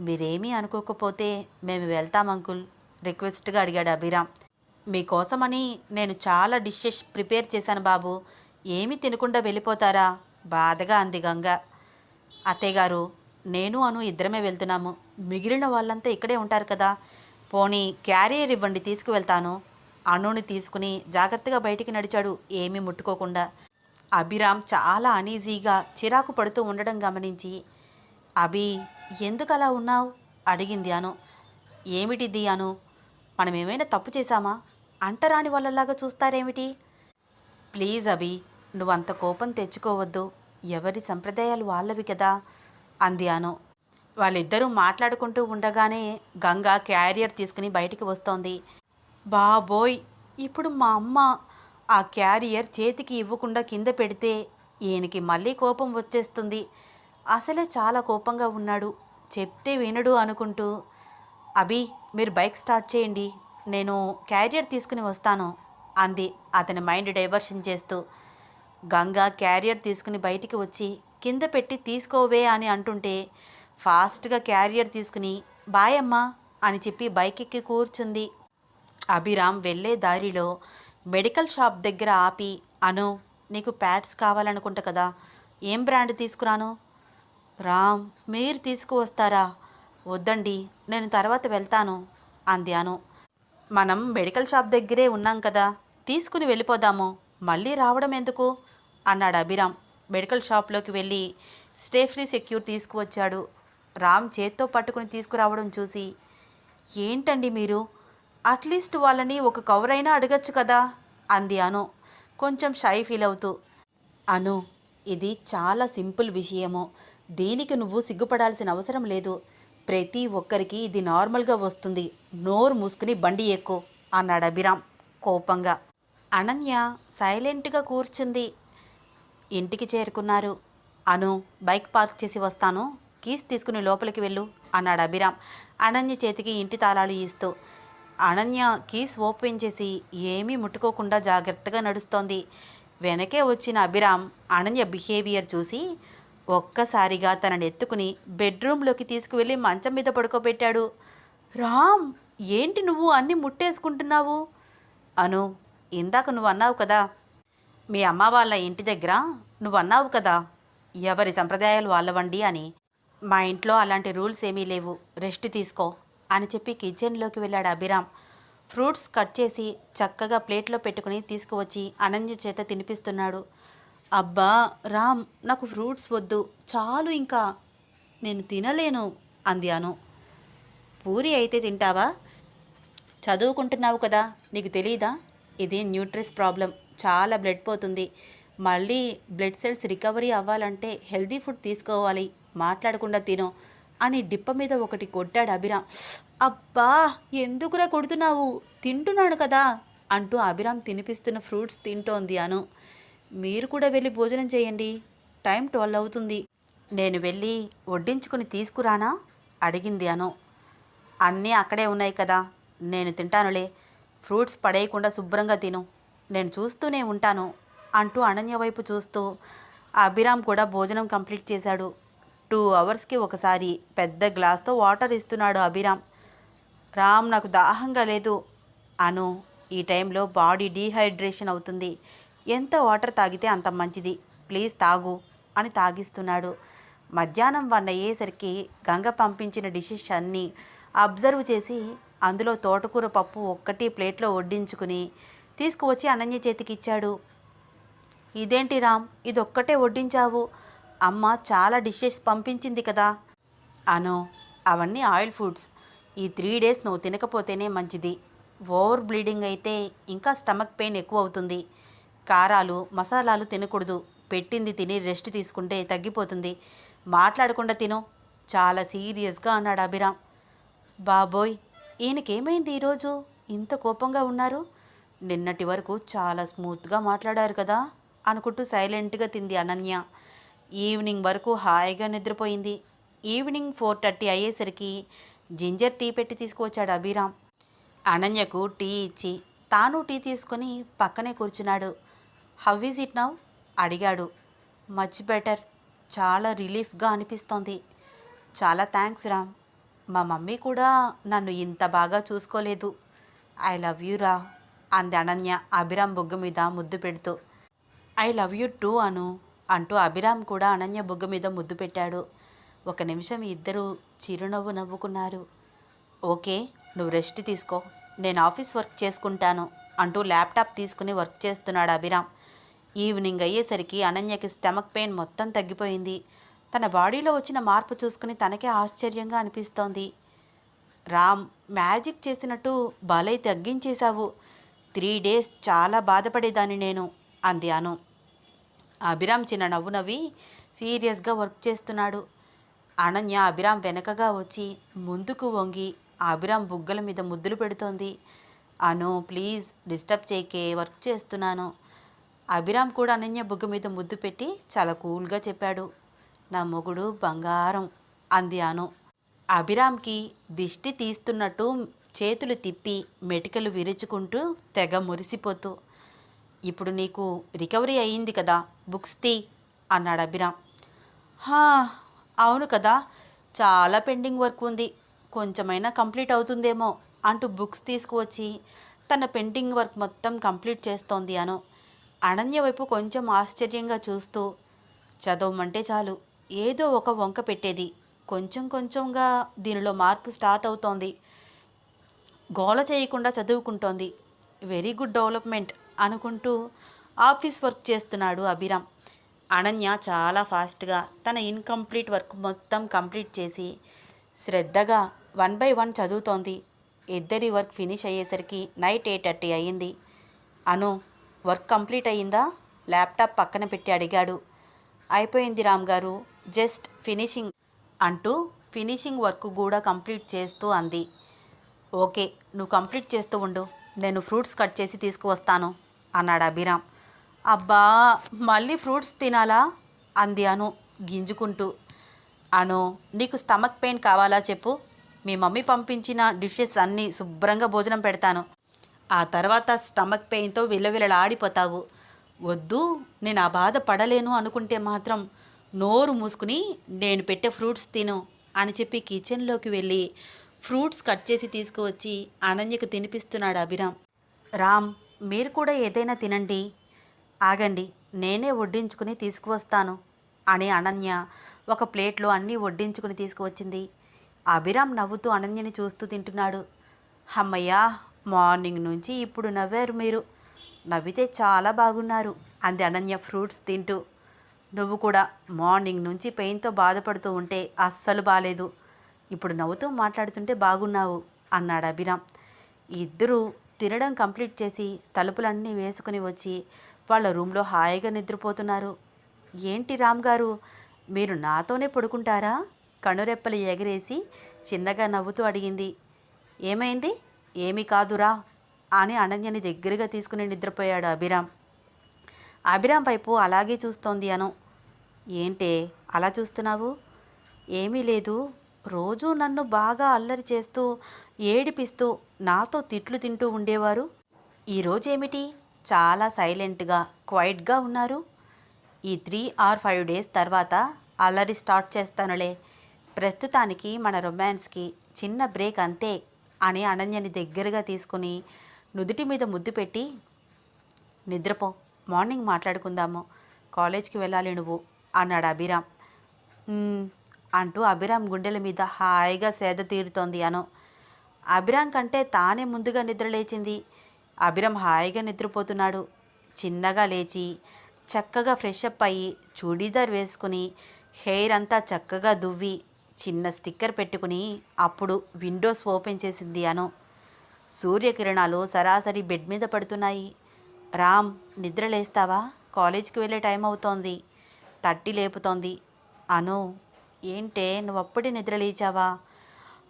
మీరేమీ అనుకోకపోతే మేము వెళ్తాం అంకుల్ రిక్వెస్ట్గా అడిగాడు అభిరామ్. మీకోసమని నేను చాలా డిషెస్ ప్రిపేర్ చేశాను బాబు, ఏమీ తినకుండా వెళ్ళిపోతారా బాధగా అంది గంగ. అత్తయ్య గారు, నేను అను ఇద్దరమే వెళ్తున్నాము, మిగిలిన వాళ్ళంతా ఇక్కడే ఉంటారు కదా, పోనీ క్యారియర్ ఇవ్వండి తీసుకువెళ్తాను. అనుని తీసుకుని జాగ్రత్తగా బయటికి నడిచాడు ఏమీ ముట్టుకోకుండా. అభిరామ్ చాలా అనీజీగా చిరాకు పడుతూ ఉండడం గమనించి, అభి ఎందుకు అలా ఉన్నావు అడిగింది అను. ఏమిటిది అను, మనం ఏమైనా తప్పు చేశామా, అంటరాని వాళ్ళలాగా చూస్తారేమిటి? ప్లీజ్ అభి, నువ్వంత కోపం తెచ్చుకోవద్దు, ఎవరి సంప్రదాయాలు వాళ్ళవి కదా అంది అను. వాళ్ళిద్దరూ మాట్లాడుకుంటూ ఉండగానే గంగ క్యారియర్ తీసుకుని బయటికి వస్తోంది. బాబోయ్, ఇప్పుడు మా అమ్మ ఆ క్యారియర్ చేతికి ఇవ్వకుండా కింద పెడితే ఈయనకి మళ్ళీ కోపం వచ్చేస్తుంది. అసలే చాలా కోపంగా ఉన్నాడు, చెప్తే వినడు అనుకుంటూ అభి, మీరు బైక్ స్టార్ట్ చేయండి, నేను క్యారియర్ తీసుకుని వస్తాను అంది అతని మైండ్ డైవర్షన్ చేస్తూ. గంగ క్యారియర్ తీసుకుని బయటికి వచ్చి కింద పెట్టి తీసుకోవే అని అంటుంటే ఫాస్ట్గా క్యారియర్ తీసుకుని బాయ్ అమ్మా అని చెప్పి బైక్ ఎక్కి కూర్చుంది. అభిరామ్ వెళ్ళే దారిలో మెడికల్ షాప్ దగ్గర ఆపి, అను నీకు ప్యాడ్స్ కావాలనుకుంటా కదా, ఏం బ్రాండ్ తీసుకురాను? రామ్, మీరు తీసుకువస్తారా? వద్దండి, నేను తర్వాత వెళ్తాను అంది అను. మనం మెడికల్ షాప్ దగ్గరే ఉన్నాం కదా, తీసుకుని వెళ్ళిపోదాము, మళ్ళీ రావడం ఎందుకు అన్నాడు అభిరామ్. మెడికల్ షాప్లోకి వెళ్ళి స్టే ఫ్రీ సెక్యూర్ తీసుకువచ్చాడు. రామ్ చేత్తో పట్టుకుని తీసుకురావడం చూసి, ఏంటండి మీరు, అట్లీస్ట్ వాళ్ళని ఒక కవర్ అయినా అడగచ్చు కదా అంది అను కొంచెం షై ఫీల్ అవుతూ. అను, ఇది చాలా సింపుల్ విషయము, దీనికి నువ్వు సిగ్గుపడాల్సిన అవసరం లేదు, ప్రతి ఒక్కరికి ఇది నార్మల్గా వస్తుంది, నోరు మూసుకుని బండి ఎక్కు అన్నాడు అభిరామ్ కోపంగా. అనన్య సైలెంట్గా కూర్చుంది. ఇంటికి చేరుకున్నారు. అను, బైక్ పార్క్ చేసి వస్తాను, కీస్ తీసుకుని లోపలికి వెళ్ళు అన్నాడు అభిరామ్ అనన్య చేతికి ఇంటి తాళాలు ఇస్తూ. అనన్య కీస్ ఓపెన్ చేసి ఏమీ ముట్టుకోకుండా జాగ్రత్తగా నడుస్తోంది. వెనకే వచ్చిన అభిరామ్ అనన్య బిహేవియర్ చూసి ఒక్కసారిగా తనని ఎత్తుకుని బెడ్రూమ్లోకి తీసుకువెళ్ళి మంచం మీద పడుకోబెట్టాడు. రామ్, ఏంటి నువ్వు అన్నీ ముట్టేసుకుంటున్నావు? అను, ఇందాక నువ్వు అన్నావు కదా, మీ అమ్మ వాళ్ళ ఇంటి దగ్గర నువ్వు అన్నావు కదా, ఎవరి సంప్రదాయాలు వాళ్ళవండి అని. మా ఇంట్లో అలాంటి రూల్స్ ఏమీ లేవు, రెస్ట్ తీసుకో అని చెప్పి కిచెన్లోకి వెళ్ళాడు అభిరామ్. ఫ్రూట్స్ కట్ చేసి చక్కగా ప్లేట్లో పెట్టుకుని తీసుకువచ్చి అనన్య చేత తినిపిస్తున్నాడు. అబ్బా రామ్, నాకు ఫ్రూట్స్ వద్దు, చాలు ఇంకా, నేను తినలేను అంది అను. పూరి అయితే తింటావా? చదువుకుంటున్నావు కదా, నీకు తెలీదా? ఇది న్యూట్రిస్ ప్రాబ్లం, చాలా బ్లడ్ పోతుంది, మళ్ళీ బ్లడ్ సెల్స్ రికవరీ అవ్వాలంటే హెల్దీ ఫుడ్ తీసుకోవాలి, మాట్లాడకుండా తిను అని డిప్ప మీద ఒకటి కొట్టాడు అభిరామ్. అబ్బా, ఎందుకురా కొడుతున్నావు, తింటున్నాను కదా అంటూ అభిరామ్ తినిపిస్తున్న ఫ్రూట్స్ తింటోంది అను. మీరు కూడా వెళ్ళి భోజనం చేయండి, టైం 12 అవుతుంది. నేను వెళ్ళి వడ్డించుకుని తీసుకురానా అడిగింది అను. అన్నీ అక్కడే ఉన్నాయి కదా, నేను తింటానులే, ఫ్రూట్స్ పడేయకుండా శుభ్రంగా తిను, నేను చూస్తూనే ఉంటాను అంటూ అనన్య వైపు చూస్తూ అభిరామ్ కూడా భోజనం కంప్లీట్ చేశాడు. 2 అవర్స్కి ఒకసారి పెద్ద గ్లాస్తో వాటర్ ఇస్తున్నాడు అభిరామ్. రామ్, నాకు దాహంగా లేదు. అను, ఈ టైంలో బాడీ డీహైడ్రేషన్ అవుతుంది, ఎంత వాటర్ తాగితే అంత మంచిది, ప్లీజ్ తాగు అని తాగిస్తున్నాడు. మధ్యాహ్నం 1 అయ్యేసరికి గంగ పంపించిన డిషెస్ అన్నీ అబ్జర్వ్ చేసి అందులో తోటకూర పప్పు ఒక్కటి ప్లేట్లో వడ్డించుకుని తీసుకువచ్చి అనన్య చేతికి ఇచ్చాడు. ఇదేంటి రామ్, ఇదొక్కటే వడ్డించావు, అమ్మ చాలా డిషెస్ పంపించింది కదా. అను, అవన్నీ ఆయిల్ ఫుడ్స్, ఈ 3 డేస్ నువ్వు తినకపోతేనే మంచిది, ఓవర్ బ్లీడింగ్ అయితే ఇంకా స్టమక్ పెయిన్ ఎక్కువ అవుతుంది, కారాలు మసాలాలు తినకూడదు, పెట్టింది తిని రెస్ట్ తీసుకుంటే తగ్గిపోతుంది, మాట్లాడకుండా తిను చాలా సీరియస్గా అన్నాడు అభిరామ్. బాబోయ్, ఈయనకేమైంది ఈరోజు ఇంత కోపంగా ఉన్నారు, నిన్నటి వరకు చాలా స్మూత్గా మాట్లాడారు కదా అనుకుంటూ సైలెంట్గా తింది అనన్య. ఈవినింగ్ వరకు హాయిగా నిద్రపోయింది. ఈవినింగ్ 4:30 అయ్యేసరికి జింజర్ టీ పెట్టి తీసుకువచ్చాడు అభిరామ్. అనన్యకు టీ ఇచ్చి తాను టీ తీసుకొని పక్కనే కూర్చున్నాడు. హౌ ఈజ్ ఇట్ నౌ అడిగాడు. మచ్ బెటర్, చాలా రిలీఫ్గా అనిపిస్తోంది. చాలా థ్యాంక్స్ రామ్, మా మమ్మీ కూడా నన్ను ఇంత బాగా చూసుకోలేదు, ఐ లవ్ యూ రా అంది అనన్య అభిరామ్ బుగ్గ మీద ముద్దు పెడుతూ. ఐ లవ్ యూ టూ అను అంటూ అభిరామ్ కూడా అనన్య బుగ్గ మీద ముద్దు పెట్టాడు. 1 నిమిషం ఇద్దరూ చిరునవ్వు నవ్వుకున్నారు. ఓకే, నువ్వు రెస్ట్ తీసుకో, నేను ఆఫీస్ వర్క్ చేసుకుంటాను అంటూ ల్యాప్టాప్ తీసుకుని వర్క్ చేస్తున్నాడు అభిరామ్. ఈవినింగ్ అయ్యేసరికి అనన్యకి స్టమక్ పెయిన్ మొత్తం తగ్గిపోయింది. తన బాడీలో వచ్చిన మార్పు చూసుకుని తనకే ఆశ్చర్యంగా అనిపిస్తోంది. రామ్, మ్యాజిక్ చేసినట్టు భలే తగ్గించేశావు, 3 డేస్ చాలా బాధపడేదాన్ని నేను అంది అను. అభిరామ్ చిన్న నవ్వు నవ్వి సీరియస్గా వర్క్ చేస్తున్నాడు. అనన్య అభిరామ్ వెనకగా వచ్చి ముందుకు వంగి అభిరామ్ బుగ్గల మీద ముద్దులు పెడుతోంది. అను, ప్లీజ్ డిస్టర్బ్ చేయకే, వర్క్ చేస్తున్నాను. అభిరామ్ కూడా అనన్య బుగ్గ మీద ముద్దు పెట్టి చాలా కూల్గా చెప్పాడు. నా మొగుడు బంగారం అంది అను. అభిరామ్కి దిష్టి తీస్తున్నట్టు చేతులు తిప్పి మెటికలు విరుచుకుంటూ తెగ మురిసిపోతూ, ఇప్పుడు నీకు రికవరీ అయ్యింది కదా, బుక్స్ తీ అన్నాడు అభిరామ్. హా, అవును కదా, చాలా పెండింగ్ వర్క్ ఉంది, కొంచెమైనా కంప్లీట్ అవుతుందేమో అంటూ బుక్స్ తీసుకువచ్చి తన పెండింగ్ వర్క్ మొత్తం కంప్లీట్ చేస్తోంది అను. అనన్య వైపు కొంచెం ఆశ్చర్యంగా చూస్తూ, చదవమంటే చాలు ఏదో ఒక వంక పెట్టేది, కొంచెం కొంచెంగా దీనిలో మార్పు స్టార్ట్ అవుతోంది, గోల చేయకుండా చదువుకుంటోంది, వెరీ గుడ్ డెవలప్మెంట్ అనుకుంటూ ఆఫీస్ వర్క్ చేస్తున్నాడు అభిరామ్. అనన్య చాలా ఫాస్ట్గా తన ఇన్కంప్లీట్ వర్క్ మొత్తం కంప్లీట్ చేసి శ్రద్ధగా 1 by 1 చదువుతోంది. ఇద్దరి వర్క్ ఫినిష్ అయ్యేసరికి నైట్ 8:30 అయ్యింది. అను, వర్క్ కంప్లీట్ అయ్యిందా? ల్యాప్టాప్ పక్కన పెట్టి అడిగాడు. అయిపోయింది రామ్ గారు, జస్ట్ ఫినిషింగ్ అంటూ ఫినిషింగ్ వర్క్ కూడా కంప్లీట్ చేస్తూ అంది. ఓకే, నువ్వు కంప్లీట్ చేస్తూ ఉండు, నేను ఫ్రూట్స్ కట్ చేసి తీసుకువస్తాను అన్నాడు అభిరామ్. అబ్బా, మళ్ళీ ఫ్రూట్స్ తినాలా అంది అను గింజుకుంటూ. అను, నీకు స్టమక్ పెయిన్ కావాలా చెప్పు, మీ మమ్మీ పంపించిన డిషెస్ అన్నీ శుభ్రంగా భోజనం పెడతాను, ఆ తర్వాత స్టమక్ పెయిన్తో విలవిలలాడిపోతావు. వద్దు, నేను ఆ బాధ పడలేను అనుకుంటే మాత్రం నోరు మూసుకుని నేను పెట్టే ఫ్రూట్స్ తిను అని చెప్పి కిచెన్లోకి వెళ్ళి ఫ్రూట్స్ కట్ చేసి తీసుకువచ్చి అనన్యకు తినిపిస్తున్నాడు అభిరామ్. రామ్, మీరు కూడా ఏదైనా తినండి, ఆగండి, నేనే వడ్డించుకుని తీసుకువస్తాను అని అనన్య ఒక ప్లేట్లో అన్నీ వడ్డించుకుని తీసుకువచ్చింది. అభిరామ్ నవ్వుతూ అనన్యని చూస్తూ తింటున్నాడు. అమ్మయ్యా, మార్నింగ్ నుంచి ఇప్పుడు నవ్వారు మీరు, నవ్వితే చాలా బాగున్నారు అంది అనన్య ఫ్రూట్స్ తింటూ. నువ్వు కూడా మార్నింగ్ నుంచి పెయిన్తో బాధపడుతూ ఉంటే అస్సలు బాలేదు, ఇప్పుడు నవ్వుతూ మాట్లాడుతుంటే బాగున్నావు అన్నాడు అభిరామ్. ఇద్దరూ తినడం కంప్లీట్ చేసి తలుపులన్నీ వేసుకుని వచ్చి వాళ్ళ రూమ్లో హాయిగా నిద్రపోతున్నారు. ఏంటి రామ్ గారు, మీరు నాతోనే పడుకుంటారా? కనురెప్పలు ఎగరేసి చిన్నగా నవ్వుతూ అడిగింది. ఏమైంది? ఏమీ కాదురా అని అనన్యని దగ్గరగా తీసుకుని నిద్రపోయాడు అభిరామ్. అభిరామ్ వైపు అలాగే చూస్తోంది అను. ఏంటే అలా చూస్తున్నావు? ఏమీ లేదు, రోజూ నన్ను బాగా అల్లరి చేస్తూ ఏడిపిస్తూ నాతో తిట్లు తింటూ ఉండేవారు, ఈరోజేమిటి చాలా సైలెంట్గా క్వైట్గా ఉన్నారు? ఈ 3 or 5 days తర్వాత అల్లరి స్టార్ట్ చేస్తానులే, ప్రస్తుతానికి మన రొమాన్స్కి చిన్న బ్రేక్ అంతే అని అనన్యని దగ్గరగా తీసుకుని నుదుటి మీద ముద్దు పెట్టి, నిద్రపో, మార్నింగ్ మాట్లాడుకుందాము, కాలేజ్కి వెళ్ళాలి నువ్వు అన్నాడు అభిరామ్. అంటూ అభిరామ్ గుండెల మీద హాయిగా సేద తీరుతోంది అను. అభిరామ్ కంటే తానే ముందుగా నిద్రలేచింది. అభిరామ్ హాయిగా నిద్రపోతున్నాడు. చిన్నగా లేచి చక్కగా ఫ్రెష్ అప్ అయ్యి చూడీదార్ వేసుకుని హెయిర్ అంతా చక్కగా దువ్వి చిన్న స్టిక్కర్ పెట్టుకుని అప్పుడు విండోస్ ఓపెన్ చేసింది అను. సూర్యకిరణాలు సరాసరి బెడ్ మీద పడుతున్నాయి. రామ్, నిద్రలేస్తావా? కాలేజ్కి వెళ్ళే టైం అవుతోంది, తట్టి లేపుతోంది. అను, ఏంటే నువ్వు అప్పుడే నిద్రలేచావా?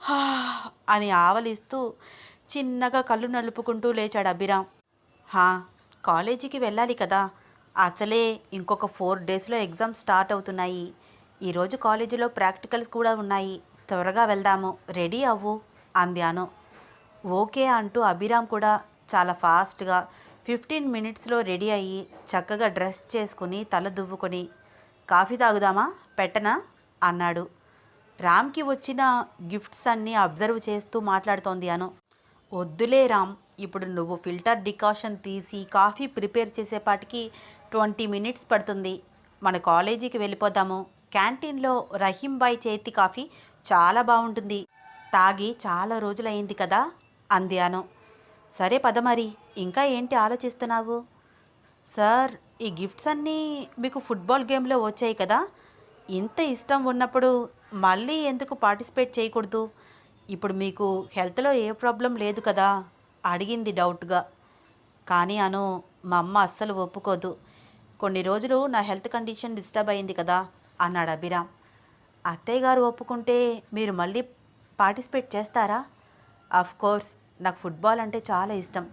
హా అని ఆవలిస్తూ చిన్నగా కళ్ళు నలుపుకుంటూ లేచాడు అభిరామ్. హా, కాలేజీకి వెళ్ళాలి కదా, అసలే ఇంకొక 4 daysలో ఎగ్జామ్స్ స్టార్ట్ అవుతున్నాయి, ఈరోజు కాలేజీలో ప్రాక్టికల్స్ కూడా ఉన్నాయి, త్వరగా వెళ్దాము, రెడీ అవ్వు అంది అను. ఓకే అంటూ అభిరామ్ కూడా చాలా ఫాస్ట్గా 15 minutesలో రెడీ అయ్యి చక్కగా డ్రెస్ చేసుకుని తల దువ్వుకొని, కాఫీ తాగుదామా, పెట్టనా అన్నాడు. రామ్కి వచ్చిన గిఫ్ట్స్ అన్నీ అబ్జర్వ్ చేస్తూ మాట్లాడుతోంది అను. వద్దులే రామ్, ఇప్పుడు నువ్వు ఫిల్టర్ డికాషన్ తీసి కాఫీ ప్రిపేర్ చేసేపాటికి 20 minutes పడుతుంది, మన కాలేజీకి వెళ్ళిపోదాము, క్యాంటీన్లో రహీం బాయ్ చేతి కాఫీ చాలా బాగుంటుంది, తాగి చాలా రోజులైంది కదా అంది అను. సరే పద మరి, ఇంకా ఏంటి ఆలోచిస్తున్నావు? సార్, ఈ గిఫ్ట్స్ అన్నీ మీకు ఫుట్బాల్ గేమ్లో వచ్చాయి కదా, ఇంత ఇష్టం ఉన్నప్పుడు మళ్ళీ ఎందుకు పార్టిసిపేట్ చేయకూడదు? ఇప్పుడు మీకు హెల్త్లో ఏ ప్రాబ్లం లేదు కదా అడిగింది డౌట్గా. కానీ అను, మా అమ్మ అస్సలు ఒప్పుకోదు, కొన్ని రోజులు నా హెల్త్ కండిషన్ డిస్టర్బ్ అయింది కదా అన్నాడు అభిరామ్. అత్తయ్య గారు ఒప్పుకుంటే మీరు మళ్ళీ పార్టిసిపేట్ చేస్తారా? అఫ్ కోర్స్, నాకు ఫుట్బాల్ అంటే చాలా ఇష్టం,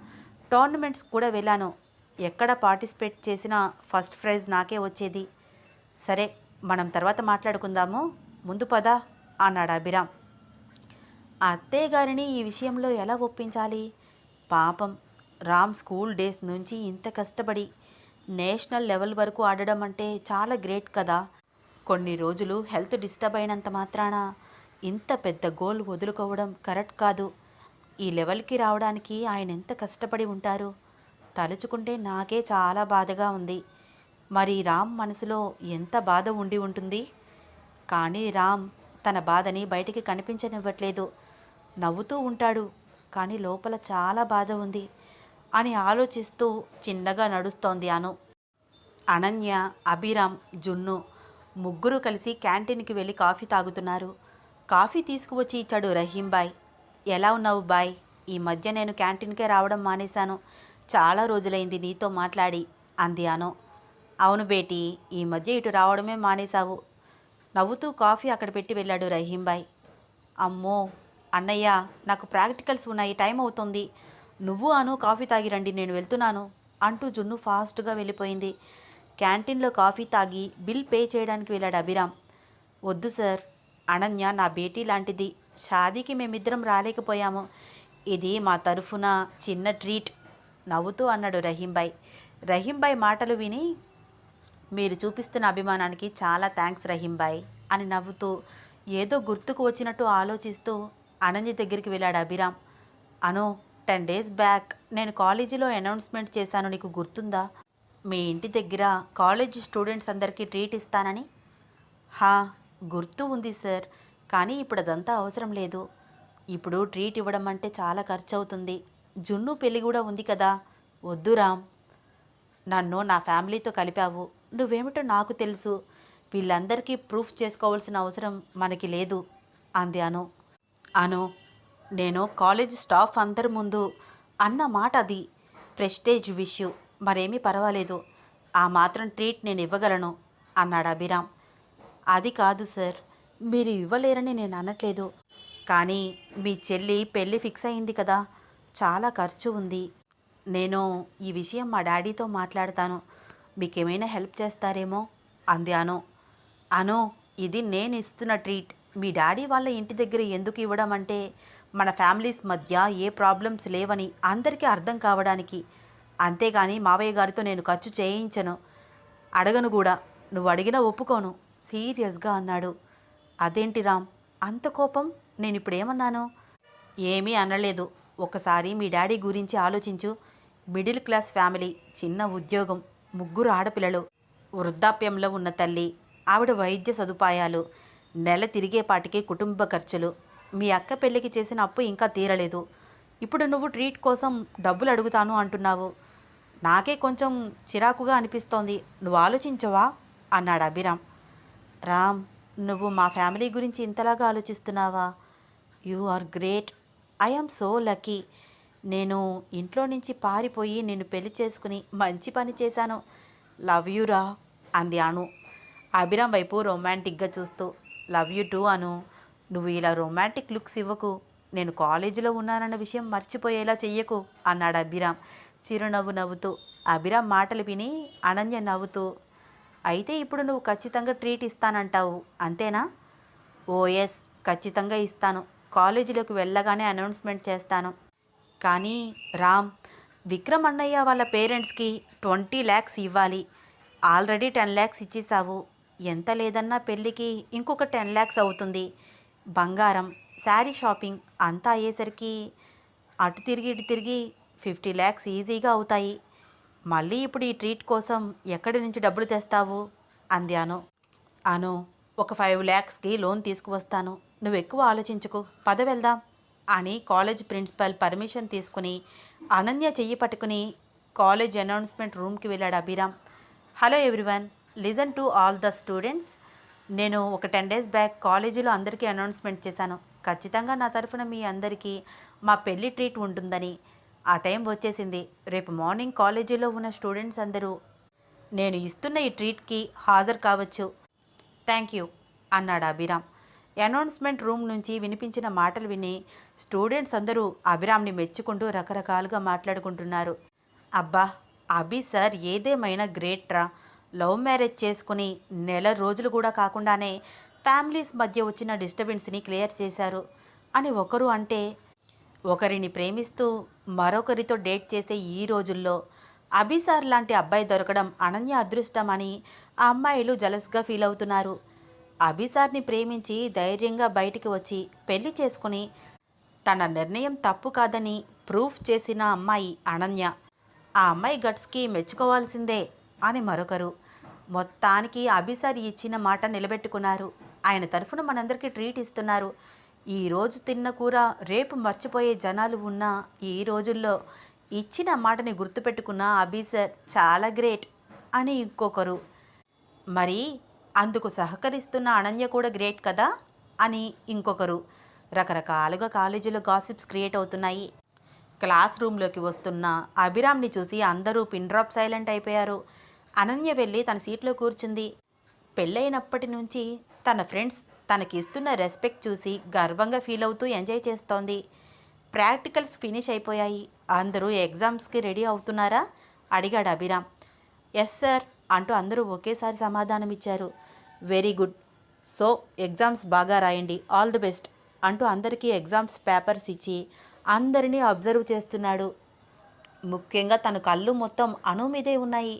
టోర్నమెంట్స్ కూడా వెళ్ళాను, ఎక్కడ పార్టిసిపేట్ చేసినా ఫస్ట్ ప్రైజ్ నాకే వచ్చేది. సరే, మనం తర్వాత మాట్లాడుకుందాము, ముందు పద అన్నాడు అభిరామ్. అత్తయ్య గారిని ఈ విషయంలో ఎలా ఒప్పించాలి? పాపం రామ్ స్కూల్ డేస్ నుంచి ఇంత కష్టపడి నేషనల్ లెవెల్ వరకు ఆడడం అంటే చాలా గ్రేట్ కదా. కొన్ని రోజులు హెల్త్ డిస్టర్బ్ అయినంత మాత్రాన ఇంత పెద్ద గోల్ వదులుకోవడం కరెక్ట్ కాదు. ఈ లెవెల్కి రావడానికి ఆయన ఎంత కష్టపడి ఉంటారు. తలుచుకుంటే నాకే చాలా బాధగా ఉంది. మరి రామ్ మనసులో ఎంత బాధ ఉండి ఉంటుంది. కానీ రామ్ తన బాధని బయటికి కనిపించనివ్వట్లేదు. నవ్వుతూ ఉంటాడు, కానీ లోపల చాలా బాధ ఉంది అని ఆలోచిస్తూ చిన్నగా నడుస్తోంది అను. అనన్య, అభిరామ్, జున్ను ముగ్గురు కలిసి క్యాంటీన్కి వెళ్ళి కాఫీ తాగుతున్నారు. కాఫీ తీసుకువచ్చి ఇచ్చాడు రహీం బాయ్. ఎలా ఉన్నావు బాయ్? ఈ మధ్య నేను క్యాంటీన్కే రావడం మానేశాను. చాలా రోజులైంది నీతో మాట్లాడి అంది అను. అవును బేటీ, ఈ మధ్య ఇటు రావడమే మానేశావు. నవ్వుతూ కాఫీ అక్కడ పెట్టి వెళ్ళాడు రహీం బాయ్. అమ్మో అన్నయ్య, నాకు ప్రాక్టికల్స్ ఉన్నాయి, టైం అవుతుంది. నువ్వు అను కాఫీ తాగిరండి, నేను వెళ్తున్నాను అంటూ జున్ను ఫాస్ట్గా వెళ్ళిపోయింది. క్యాంటీన్లో కాఫీ తాగి బిల్ పే చేయడానికి వెళ్ళాడు అభిరామ్. వద్దు సార్, అనన్య నా బేటీ లాంటిది. షాదీకి మేమిద్దరం రాలేకపోయాము. ఇది మా తరఫున చిన్న ట్రీట్ నవ్వుతూ అన్నాడు రహీంబాయ్. రహీంబాయ్ మాటలు విని, మీరు చూపిస్తున్న అభిమానానికి చాలా థ్యాంక్స్ రహీంబాయ్ అని నవ్వుతూ ఏదో గుర్తుకు వచ్చినట్టు ఆలోచిస్తూ అనన్య దగ్గరికి వెళ్ళాడు అభిరామ్. అను, 10 days బ్యాక్ నేను కాలేజీలో అనౌన్స్మెంట్ చేశాను, నీకు గుర్తుందా? మీ ఇంటి దగ్గర కాలేజ్ స్టూడెంట్స్ అందరికీ ట్రీట్ ఇస్తానని. హా, గుర్తు ఉంది సార్, కానీ ఇప్పుడు అదంతా అవసరం లేదు. ఇప్పుడు ట్రీట్ ఇవ్వడం అంటే చాలా ఖర్చు అవుతుంది. జున్ను పెళ్ళి కూడా ఉంది కదా. వద్దు రామ్, నన్ను నా ఫ్యామిలీతో కలిపావు. నువ్వేమిటో నాకు తెలుసు. వీళ్ళందరికీ ప్రూఫ్ చేసుకోవాల్సిన అవసరం మనకి లేదు అంది అను. అను, నేను కాలేజ్ స్టాఫ్ అందరి ముందు అన్న మాట అది. ప్రెస్టేజ్ విష్యూ, మరేమీ పర్వాలేదు. ఆ మాత్రం ట్రీట్ నేను ఇవ్వగలను అన్నాడు అభిరామ్. అది కాదు సార్, మీరు ఇవ్వలేరని నేను అనట్లేదు. కానీ మీ చెల్లి పెళ్ళి ఫిక్స్ అయింది కదా, చాలా ఖర్చు ఉంది. నేను ఈ విషయం మా డాడీతో మాట్లాడతాను, మీకేమైనా హెల్ప్ చేస్తారేమో అంది అను. అను, ఇది నేను ఇస్తున్న ట్రీట్. మీ డాడీ వాళ్ళ ఇంటి దగ్గర ఎందుకు ఇవ్వడం అంటే మన ఫ్యామిలీస్ మధ్య ఏ ప్రాబ్లమ్స్ లేవని అందరికీ అర్థం కావడానికి. అంతేగాని మావయ్య గారితో నేను ఖర్చు చేయించను, అడగను కూడా. నువ్వు అడిగినా ఒప్పుకోను సీరియస్గా అన్నాడు. అదేంటి రామ్ అంత కోపం? నేను ఇప్పుడు ఏమన్నాను? ఏమీ అనలేదు. ఒకసారి మీ డాడీ గురించి ఆలోచించు. మిడిల్ క్లాస్ ఫ్యామిలీ, చిన్న ఉద్యోగం, 3 ఆడపిల్లలు, వృద్ధాప్యంలో ఉన్న తల్లి, ఆవిడ వైద్య సదుపాయాలు, నెల తిరిగేపాటికి కుటుంబ ఖర్చులు. మీ అక్క పెళ్ళికి చేసిన అప్పు ఇంకా తీరలేదు. ఇప్పుడు నువ్వు ట్రీట్ కోసం డబ్బులు అడుగుతాను అంటున్నావు. నాకే కొంచెం చిరాకుగా అనిపిస్తోంది. నువ్వు ఆలోచించవా అన్నాడు అభిరామ్. రామ్, నువ్వు మా ఫ్యామిలీ గురించి ఇంతలాగా ఆలోచిస్తున్నావా? You are great. I am so lucky. నేను ఇంట్లో నుంచి పారిపోయి నిన్ను పెళ్లి చేసుకుని మంచి పని చేశాను. లవ్ యూ రా అంది అను అభిరామ్ వైపు రొమాంటిక్గా చూస్తూ. లవ్ యూ టూ అను. నువ్వు ఇలా రొమాంటిక్ లుక్స్ ఇవ్వకు. నేను కాలేజీలో ఉన్నానన్న విషయం మర్చిపోయేలా చెయ్యకు అన్నాడు అభిరామ్ చిరునవ్వు నవ్వుతూ. అభిరామ్ మాటలు విని అనన్య నవ్వుతూ, అయితే ఇప్పుడు నువ్వు ఖచ్చితంగా ట్రీట్ ఇస్తానంటావు అంతేనా? ఓ ఎస్, ఖచ్చితంగా ఇస్తాను. కాలేజీలోకి వెళ్ళగానే అనౌన్స్మెంట్ చేస్తాను. కానీ రామ్, విక్రమ్ అన్నయ్య వాళ్ళ పేరెంట్స్కి 20 lakhs ఇవ్వాలి. Already 10 lakhs ఇచ్చేసావు. ఎంత లేదన్నా పెళ్ళికి ఇంకొక 10 lakhs అవుతుంది. బంగారం, శారీ షాపింగ్ అంతా అయ్యేసరికి అటు తిరిగి ఇటు తిరిగి 50 lakhs ఈజీగా అవుతాయి. మళ్ళీ ఇప్పుడు ఈ ట్రీట్ కోసం ఎక్కడి నుంచి డబ్బులు తెస్తావు అంది అను. అను, ఒక 5 lakhsకి లోన్ తీసుకువస్తాను. నువ్వు ఎక్కువ ఆలోచించుకో, పద వెళ్దాం అని కాలేజ్ ప్రిన్సిపల్ పర్మిషన్ తీసుకుని అనన్య చెయ్యి పట్టుకుని కాలేజ్ అనౌన్స్మెంట్ రూమ్కి వెళ్ళాడు Abhiram. Hello everyone, listen to all the students. నేను ఒక 10 days బ్యాక్ కాలేజీలో అందరికీ అనౌన్స్మెంట్ చేశాను. ఖచ్చితంగా నా తరఫున మీ అందరికీ మా పెళ్లి ట్రీట్ ఉంటుందని. ఆ టైం వచ్చేసింది. రేపు మార్నింగ్ కాలేజీలో ఉన్న స్టూడెంట్స్ అందరూ నేను ఇస్తున్న ఈ ట్రీట్కి హాజరు కావచ్చు. థ్యాంక్ యూ అన్నాడు అభిరామ్. అనౌన్స్మెంట్ రూమ్ నుంచి వినిపించిన మాటలు విని స్టూడెంట్స్ అందరూ అభిరామ్ని మెచ్చుకుంటూ రకరకాలుగా మాట్లాడుకుంటున్నారు. అబ్బా, అభి సార్ ఏదేమైనా గ్రేట్ రా. లవ్ మ్యారేజ్ చేసుకుని నెల రోజులు కూడా కాకుండానే ఫ్యామిలీస్ మధ్య వచ్చిన డిస్టర్బెన్స్ని క్లియర్ చేశారు. అని ఒకరు అంటే, ఒకరిని ప్రేమిస్తూ మరొకరితో డేట్ చేసే ఈ రోజుల్లో అభిసార్ లాంటి అబ్బాయి దొరకడం అనన్య అదృష్టం అని ఆ అమ్మాయిలు జలస్గా ఫీల్ అవుతున్నారు. అభిసార్ని ప్రేమించి ధైర్యంగా బయటికి వచ్చి పెళ్లి చేసుకుని తన నిర్ణయం తప్పు కాదని ప్రూఫ్ చేసిన అమ్మాయి అనన్య. ఆ అమ్మాయి గట్స్కి మెచ్చుకోవాల్సిందే అని మరొకరు. మొత్తానికి అభిసారి ఇచ్చిన మాట నిలబెట్టుకున్నారు. ఆయన తరఫున మనందరికీ ట్రీట్ ఇస్తున్నారు. ఈరోజు తిన్న కూర రేపు మర్చిపోయే జనాలు ఉన్న ఈ రోజుల్లో ఇచ్చిన మాటని గుర్తుపెట్టుకున్న అభిసార్ చాలా గ్రేట్ అని ఇంకొకరు. మరి అందుకు సహకరిస్తున్న అనన్య కూడా గ్రేట్ కదా అని ఇంకొకరు. రకరకాలుగా కాలేజీలో గాసిప్స్ క్రియేట్ అవుతున్నాయి. క్లాస్ రూమ్లోకి వస్తున్న అభిరామ్ని చూసి అందరూ పిన్ డ్రాప్ సైలెంట్ అయిపోయారు. అనన్య వెళ్ళి తన సీట్లో కూర్చుంది. పెళ్ళైనప్పటి నుంచి తన ఫ్రెండ్స్ తనకి ఇస్తున్న రెస్పెక్ట్ చూసి గర్వంగా ఫీల్ అవుతూ ఎంజాయ్ చేస్తోంది. ప్రాక్టికల్స్ ఫినిష్ అయిపోయాయి. అందరూ ఎగ్జామ్స్కి రెడీ అవుతున్నారా అడిగాడు అభిరామ్. ఎస్ సార్ అంటూ అందరూ ఒకేసారి సమాధానం ఇచ్చారు. Very good. సో ఎగ్జామ్స్ బాగా రాయండి, ఆల్ ది బెస్ట్ అంటూ అందరికీ ఎగ్జామ్స్ పేపర్స్ ఇచ్చి అందరినీ అబ్జర్వ్ చేస్తున్నాడు. ముఖ్యంగా తన కళ్ళు మొత్తం అను మీదే ఉన్నాయి.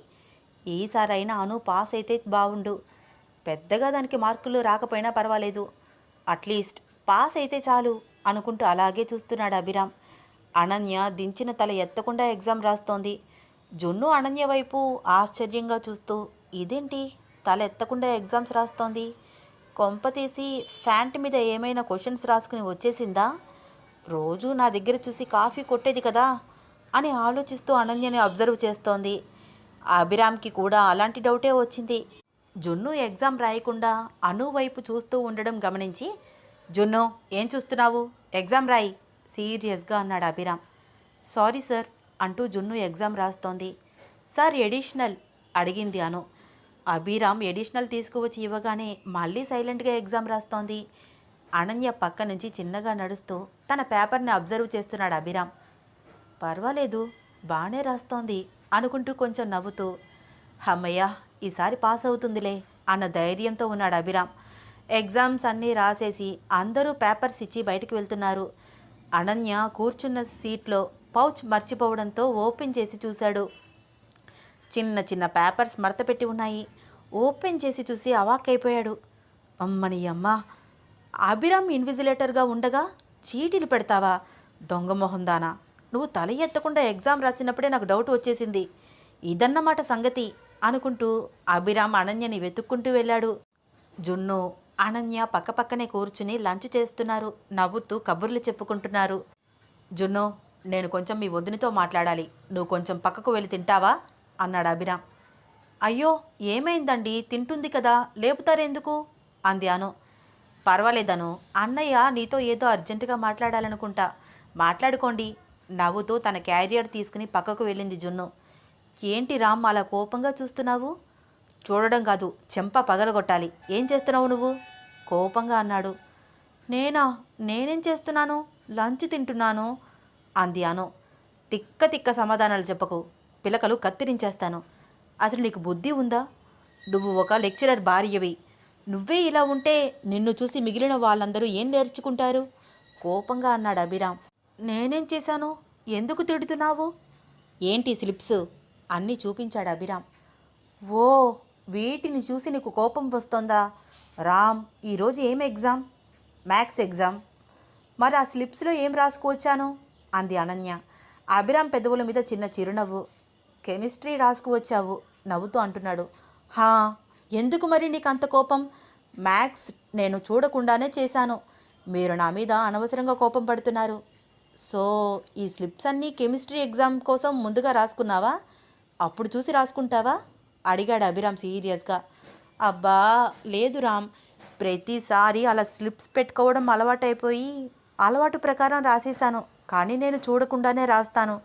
ఈసారైనా అను పాస్ అయితే బాగుండు. పెద్దగా దానికి మార్కులు రాకపోయినా పర్వాలేదు, అట్లీస్ట్ పాస్ అయితే చాలు అనుకుంటూ అలాగే చూస్తున్నాడు అభిరామ్. అనన్య దించిన తల ఎత్తకుండా ఎగ్జామ్ రాస్తోంది. జున్ను అనన్య వైపు ఆశ్చర్యంగా చూస్తూ, ఇదేంటి తల ఎత్తకుండా ఎగ్జామ్స్ రాస్తోంది? కొంపతీసి ఫ్యాంట్ మీద ఏమైనా క్వశ్చన్స్ రాసుకుని వచ్చేసిందా? రోజు నా దగ్గర చూసి కాఫీ కొట్టేది కదా అని ఆలోచిస్తూ అనన్యని అబ్జర్వ్ చేస్తోంది. అభిరామ్కి కూడా అలాంటి డౌటే వచ్చింది. జున్ను ఎగ్జామ్ రాయకుండా అను వైపు చూస్తూ ఉండడం గమనించి, జున్ను ఏం చూస్తున్నావు, ఎగ్జామ్ రాయి సీరియస్గా అన్నాడు అభిరామ్. సారీ సార్ అంటూ జున్ను ఎగ్జామ్ రాస్తోంది. సార్ ఎడిషనల్ అడిగింది అను. అభిరామ్ ఎడిషనల్ తీసుకువచ్చి ఇవ్వగానే మళ్ళీ సైలెంట్గా ఎగ్జామ్ రాస్తోంది. అనన్య పక్క నుంచి చిన్నగా నడుస్తూ తన పేపర్ని అబ్జర్వ్ చేస్తున్నాడు అభిరామ్. పర్వాలేదు బాగానే రాస్తోంది అనుకుంటూ కొంచెం నవ్వుతూ, అమ్మయ్య ఈసారి పాస్ అవుతుందిలే అన్న ధైర్యంతో ఉన్నాడు అభిరామ్. ఎగ్జామ్స్ అన్నీ రాసేసి అందరూ పేపర్స్ ఇచ్చి బయటికి వెళ్తున్నారు. అనన్య కూర్చున్న సీట్లో పౌచ్ మర్చిపోవడంతో ఓపెన్ చేసి చూశాడు. చిన్న చిన్న పేపర్స్ మడతపెట్టి ఉన్నాయి. ఓపెన్ చేసి చూసి అవాక్కైపోయాడు. అమ్మని అమ్మ, అభిరామ్ ఇన్విజిలేటర్గా ఉండగా చీటీలు పెడతావా దొంగ మొహందానా? నువ్వు తల ఎత్తకుండా ఎగ్జామ్ రాసినప్పుడే నాకు డౌట్ వచ్చేసింది. ఇదన్నమాట సంగతి అనుకుంటూ అభిరామ్ అనన్యని వెతుక్కుంటూ వెళ్ళాడు. జున్ను అనన్య పక్కపక్కనే కూర్చుని లంచ్ చేస్తున్నారు. నవ్వుతూ కబుర్లు చెప్పుకుంటున్నారు. జున్ను నేను కొంచెం మీ వదినతో మాట్లాడాలి, నువ్వు కొంచెం పక్కకు వెళ్ళి తింటావా అన్నాడు అభిరామ్. అయ్యో ఏమైందండి, తింటుంది కదా, లేపుతారెందుకు అంది అను. పర్వాలేదను, అన్నయ్య నీతో ఏదో అర్జెంటుగా మాట్లాడాలనుకుంటా, మాట్లాడుకోండి నవ్వుతూ తన క్యారియర్ తీసుకుని పక్కకు వెళ్ళింది జున్ను. ఏంటి రామ్ అలా కోపంగా చూస్తున్నావు? చూడడం కాదు చెంప పగలగొట్టాలి, ఏం చేస్తున్నావు నువ్వు కోపంగా అన్నాడు. నేనేం చేస్తున్నాను, లంచ్ తింటున్నాను అంది అను. తిక్క తిక్క సమాధానాలు చెప్పకు, పిలకలు కత్తిరించేస్తాను. అసలు నీకు బుద్ధి ఉందా? నువ్వు ఒక లెక్చరర్ భార్యవి. నువ్వే ఇలా ఉంటే నిన్ను చూసి మిగిలిన వాళ్ళందరూ ఏం నేర్చుకుంటారు కోపంగా అన్నాడు అభిరామ్. నేనేం చేశాను, ఎందుకు తిడుతున్నావు? ఏంటి స్లిప్స్ అన్నీ చూపించాడు అభిరామ్. ఓ వీటిని చూసి నీకు కోపం వస్తోందా? రామ్ ఈరోజు ఏం ఎగ్జామ్? Maths exam. మరి ఆ స్లిప్స్లో ఏం రాసుకువచ్చాను అంది అనన్య. అభిరామ్ పెదవుల మీద చిన్న చిరునవ్వు. కెమిస్ట్రీ రాసుకువచ్చావు నవ్వుతూ అంటున్నాడు. హా ఎందుకు మరి నీకు అంత కోపం? మ్యాథ్స్ నేను చూడకుండానే చేశాను, మీరు నా మీద అనవసరంగా కోపం పడుతున్నారు. సో ఈ స్లిప్స్ అన్నీ కెమిస్ట్రీ ఎగ్జామ్ కోసం ముందుగా రాసుకున్నావా? అప్పుడు చూసి రాసుకుంటావా అడిగాడు అభిరామ్ సీరియస్గా. అబ్బా లేదు రామ్, ప్రతిసారి అలా స్లిప్స్ పెట్టుకోవడం అలవాటైపోయి అలవాటు ప్రకారం రాసేసాను, కానీ నేను చూడకుండానే రాస్తాను.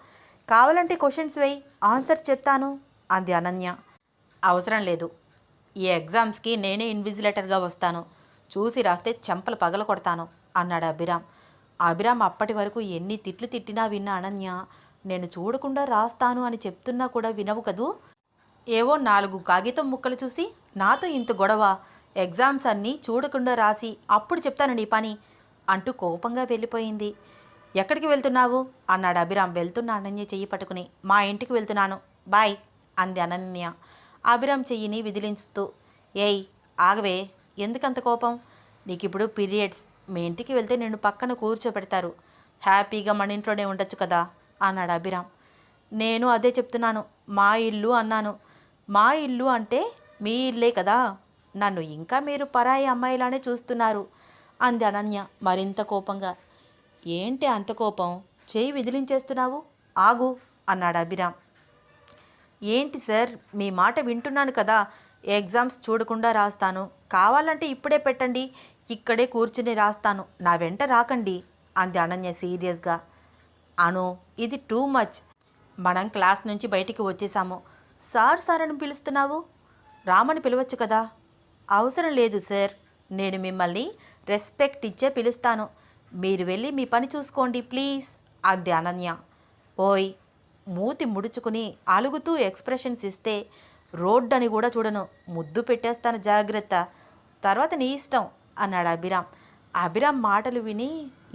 కావాలంటే క్వశ్చన్స్ వేయి, ఆన్సర్ చెప్తాను అంది అనన్య. అవసరం లేదు, ఈ ఎగ్జామ్స్కి నేనే ఇన్విజిలేటర్గా వస్తాను, చూసి రాస్తే చెంపలు పగల కొడతాను అన్నాడు అభిరామ్. అభిరామ్ అప్పటి వరకు ఎన్ని తిట్లు తిట్టినా విన్న అనన్య, నేను చూడకుండా రాస్తాను అని చెప్తున్నా కూడా వినవు కదూ, ఏవో 4 కాగితం ముక్కలు చూసి నాతో ఇంత గొడవ, ఎగ్జామ్స్ అన్నీ చూడకుండా రాసి అప్పుడు చెప్తాను నీ పని అంటూ కోపంగా వెళ్ళిపోయింది. ఎక్కడికి వెళ్తున్నావు అన్నాడు అభిరామ్ వెళ్తున్న అనన్య చెయ్యి పట్టుకుని. మా ఇంటికి వెళ్తున్నాను, బాయ్ అంది అనన్య అభిరామ్ చెయ్యిని విదిలించుతూ. ఏయ్ ఆగవే, ఎందుకంత కోపం? నీకిప్పుడు పీరియడ్స్, మీ ఇంటికి వెళ్తే నిన్ను పక్కన కూర్చోబెడతారు, హ్యాపీగా మన ఇంట్లోనే ఉండొచ్చు కదా అన్నాడు అభిరామ్. నేను అదే చెప్తున్నాను, మా ఇల్లు అన్నాను. మా ఇల్లు అంటే మీ ఇల్లే కదా, నన్ను ఇంకా మీరు పరాయి అమ్మాయిలానే చూస్తున్నారు అంది అనన్య మరింత కోపంగా. ఏంటి అంత కోపం, చేయి విదిలించేస్తున్నావు, ఆగు అన్నాడు అభిరామ్. ఏంటి సార్, మీ మాట వింటున్నాను కదా, ఎగ్జామ్స్ చూడకుండా రాస్తాను, కావాలంటే ఇప్పుడే పెట్టండి, ఇక్కడే కూర్చుని రాస్తాను, నా వెంట రాకండి అంది అనన్య సీరియస్గా. అను, ఇది టూ మచ్, మనం క్లాస్ నుంచి బయటికి వచ్చేసాము, సార్ సార్ అని పిలుస్తున్నావు, రామని పిలవచ్చు కదా. అవసరం లేదు సార్, నేను మిమ్మల్ని రెస్పెక్ట్ ఇచ్చే పిలుస్తాను, మీరు వెళ్ళి మీ పని చూసుకోండి ప్లీజ్ అంది అనన్య. ఓయ్, మూతి ముడుచుకుని అలుగుతూ ఎక్స్ప్రెషన్స్ ఇస్తే రోడ్డు అని కూడా చూడను, ముద్దు పెట్టేస్తాను జాగ్రత్త, తర్వాత నీ ఇష్టం అన్నాడు అభిరామ్. అభిరామ్ మాటలు విని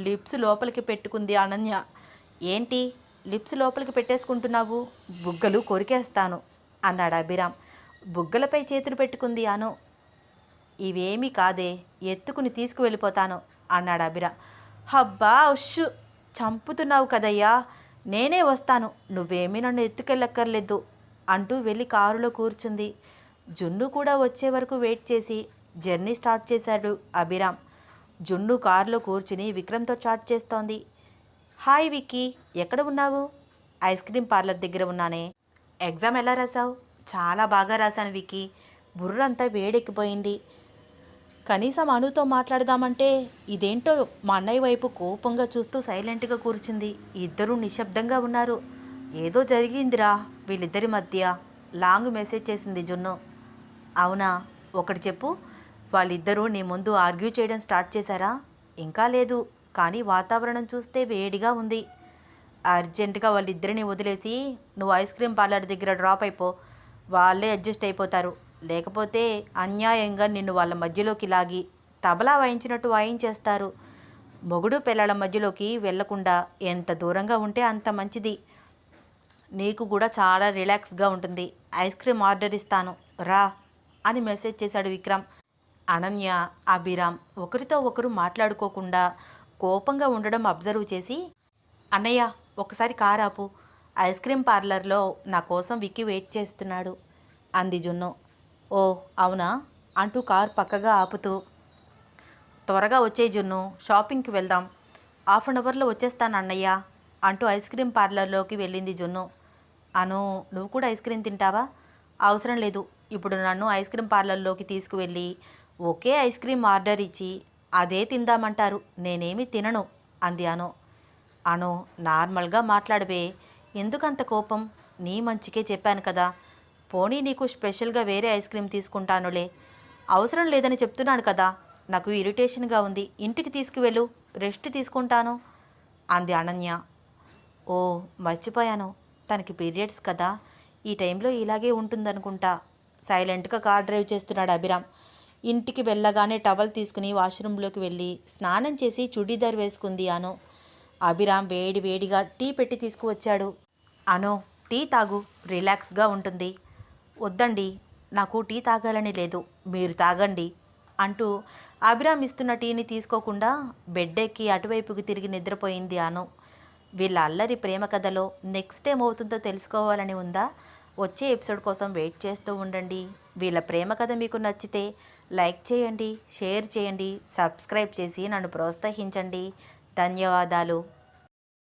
లిప్స్ లోపలికి పెట్టుకుంది అనన్య. ఏంటి లిప్స్ లోపలికి పెట్టేసుకుంటున్నావు, బుగ్గలు కొరికేస్తాను అన్నాడు అభిరామ్. బుగ్గలపై చేతులు పెట్టుకుంది అను. ఇవేమీ కాదే, ఎత్తుకుని తీసుకువెళ్ళిపోతాను అన్నాడు అభిరామ్. హబ్బా ఉష్, చంపుతున్నావు కదయ్యా, నేనే వస్తాను, నువ్వేమీ నన్ను ఎత్తుకెళ్ళక్కర్లేదు అంటూ వెళ్ళి కారులో కూర్చుంది. జున్ను కూడా వచ్చే వరకు వెయిట్ చేసి జర్నీ స్టార్ట్ చేశాడు అభిరామ్. జున్ను కారులో కూర్చుని విక్రమ్తో చాట్ చేస్తోంది. హాయ్ విక్కీ, ఎక్కడ ఉన్నావు? ఐస్ క్రీమ్ పార్లర్ దగ్గర ఉన్నానే. ఎగ్జామ్ ఎలా రాసావు? చాలా బాగా రాశాను విక్కీ, బుర్రంతా వేడెక్కిపోయింది. కనీసం అనుతో మాట్లాడదామంటే ఇదేంటో మా అన్నయ్య వైపు కోపంగా చూస్తూ సైలెంట్గా కూర్చుంది. ఇద్దరూ నిశ్శబ్దంగా ఉన్నారు. ఏదో జరిగిందిరా వీళ్ళిద్దరి మధ్య, లాంగ్ మెసేజ్ చేసింది జున్ను. అవునా, ఒకటి చెప్పు, వాళ్ళిద్దరూ నీ ముందు ఆర్గ్యూ చేయడం స్టార్ట్ చేశారా? ఇంకా లేదు, కానీ వాతావరణం చూస్తే వేడిగా ఉంది. అర్జెంటుగా వాళ్ళిద్దరిని వదిలేసి నువ్వు ఐస్ క్రీమ్ పార్లర్ దగ్గర డ్రాప్ అయిపో, వాళ్ళే అడ్జస్ట్ అయిపోతారు, లేకపోతే అన్యాయంగా నిన్ను వాళ్ళ మధ్యలోకి లాగి తబలా వాయించినట్టు వాయించేస్తారు. మొగుడు పిల్లల మధ్యలోకి వెళ్లకుండా ఎంత దూరంగా ఉంటే అంత మంచిది, నీకు కూడా చాలా రిలాక్స్గా ఉంటుంది. ఐస్ క్రీమ్ ఆర్డర్ ఇస్తాను రా అని మెసేజ్ చేశాడు విక్రమ్. అనన్య, అభిరామ్ ఒకరితో ఒకరు మాట్లాడుకోకుండా కోపంగా ఉండడం అబ్జర్వ్ చేసి, అన్నయ్య ఒకసారి కార్ ఆపు, ఐస్ క్రీమ్ పార్లర్లో నా కోసం విక్కీ వెయిట్ చేస్తున్నాడు అంది జున్ను. ఓ అవునా అంటూ కార్ పక్కగా ఆపుతూ, త్వరగా వచ్చే జున్ను, షాపింగ్కి వెళ్దాం, హాఫ్ అన్ అవర్లో వచ్చేస్తాను అన్నయ్య అంటూ ఐస్ క్రీమ్ పార్లర్లోకి వెళ్ళింది జున్ను. అను, నువ్వు కూడా ఐస్ క్రీమ్ తింటావా? అవసరం లేదు, ఇప్పుడు నన్ను ఐస్ క్రీమ్ పార్లర్లోకి తీసుకువెళ్ళి ఒకే ఐస్ క్రీమ్ ఆర్డర్ ఇచ్చి అదే తిందామంటారు, నేనేమి తినను అంది అను. అను, నార్మల్గా మాట్లాడవే, ఎందుకంత కోపం, నీ మంచికే చెప్పాను కదా, పోనీ నీకు స్పెషల్గా వేరే ఐస్ క్రీమ్ తీసుకుంటానులే, అవసరం లేదని చెప్తున్నాను కదా, నాకు ఇరిటేషన్గా ఉంది, ఇంటికి తీసుకువెళ్ళు, రెస్ట్ తీసుకుంటాను అంది అనన్య. ఓ మర్చిపోయాను, తనకి పీరియడ్స్ కదా, ఈ టైంలో ఇలాగే ఉంటుందనుకుంటా. సైలెంట్గా కార్ డ్రైవ్ చేస్తున్నాడు అభిరామ్. ఇంటికి వెళ్ళగానే టవల్ తీసుకుని వాష్రూమ్లోకి వెళ్ళి స్నానం చేసి చుడీదార్ వేసుకుంది అను. అభిరామ్ వేడి వేడిగా టీ పెట్టి తీసుకువచ్చాడు. అను, టీ తాగు, రిలాక్స్గా ఉంటుంది. వద్దండి, నాకు టీ తాగాలని లేదు, మీరు తాగండి అంటూ అభిరామ్ ఇస్తున్న టీని తీసుకోకుండా బెడ్ ఎక్కి అటువైపుకి తిరిగి నిద్రపోయింది అను. వీళ్ళ అల్లరి ప్రేమ కథలో నెక్స్ట్ ఏమవుతుందో తెలుసుకోవాలని ఉందా? వచ్చే ఎపిసోడ్ కోసం వెయిట్ చేస్తూ ఉండండి. వీళ్ళ ప్రేమ కథ మీకు నచ్చితే లైక్ చేయండి, షేర్ చేయండి, సబ్స్క్రైబ్ చేసి నన్ను ప్రోత్సహించండి. ధన్యవాదాలు.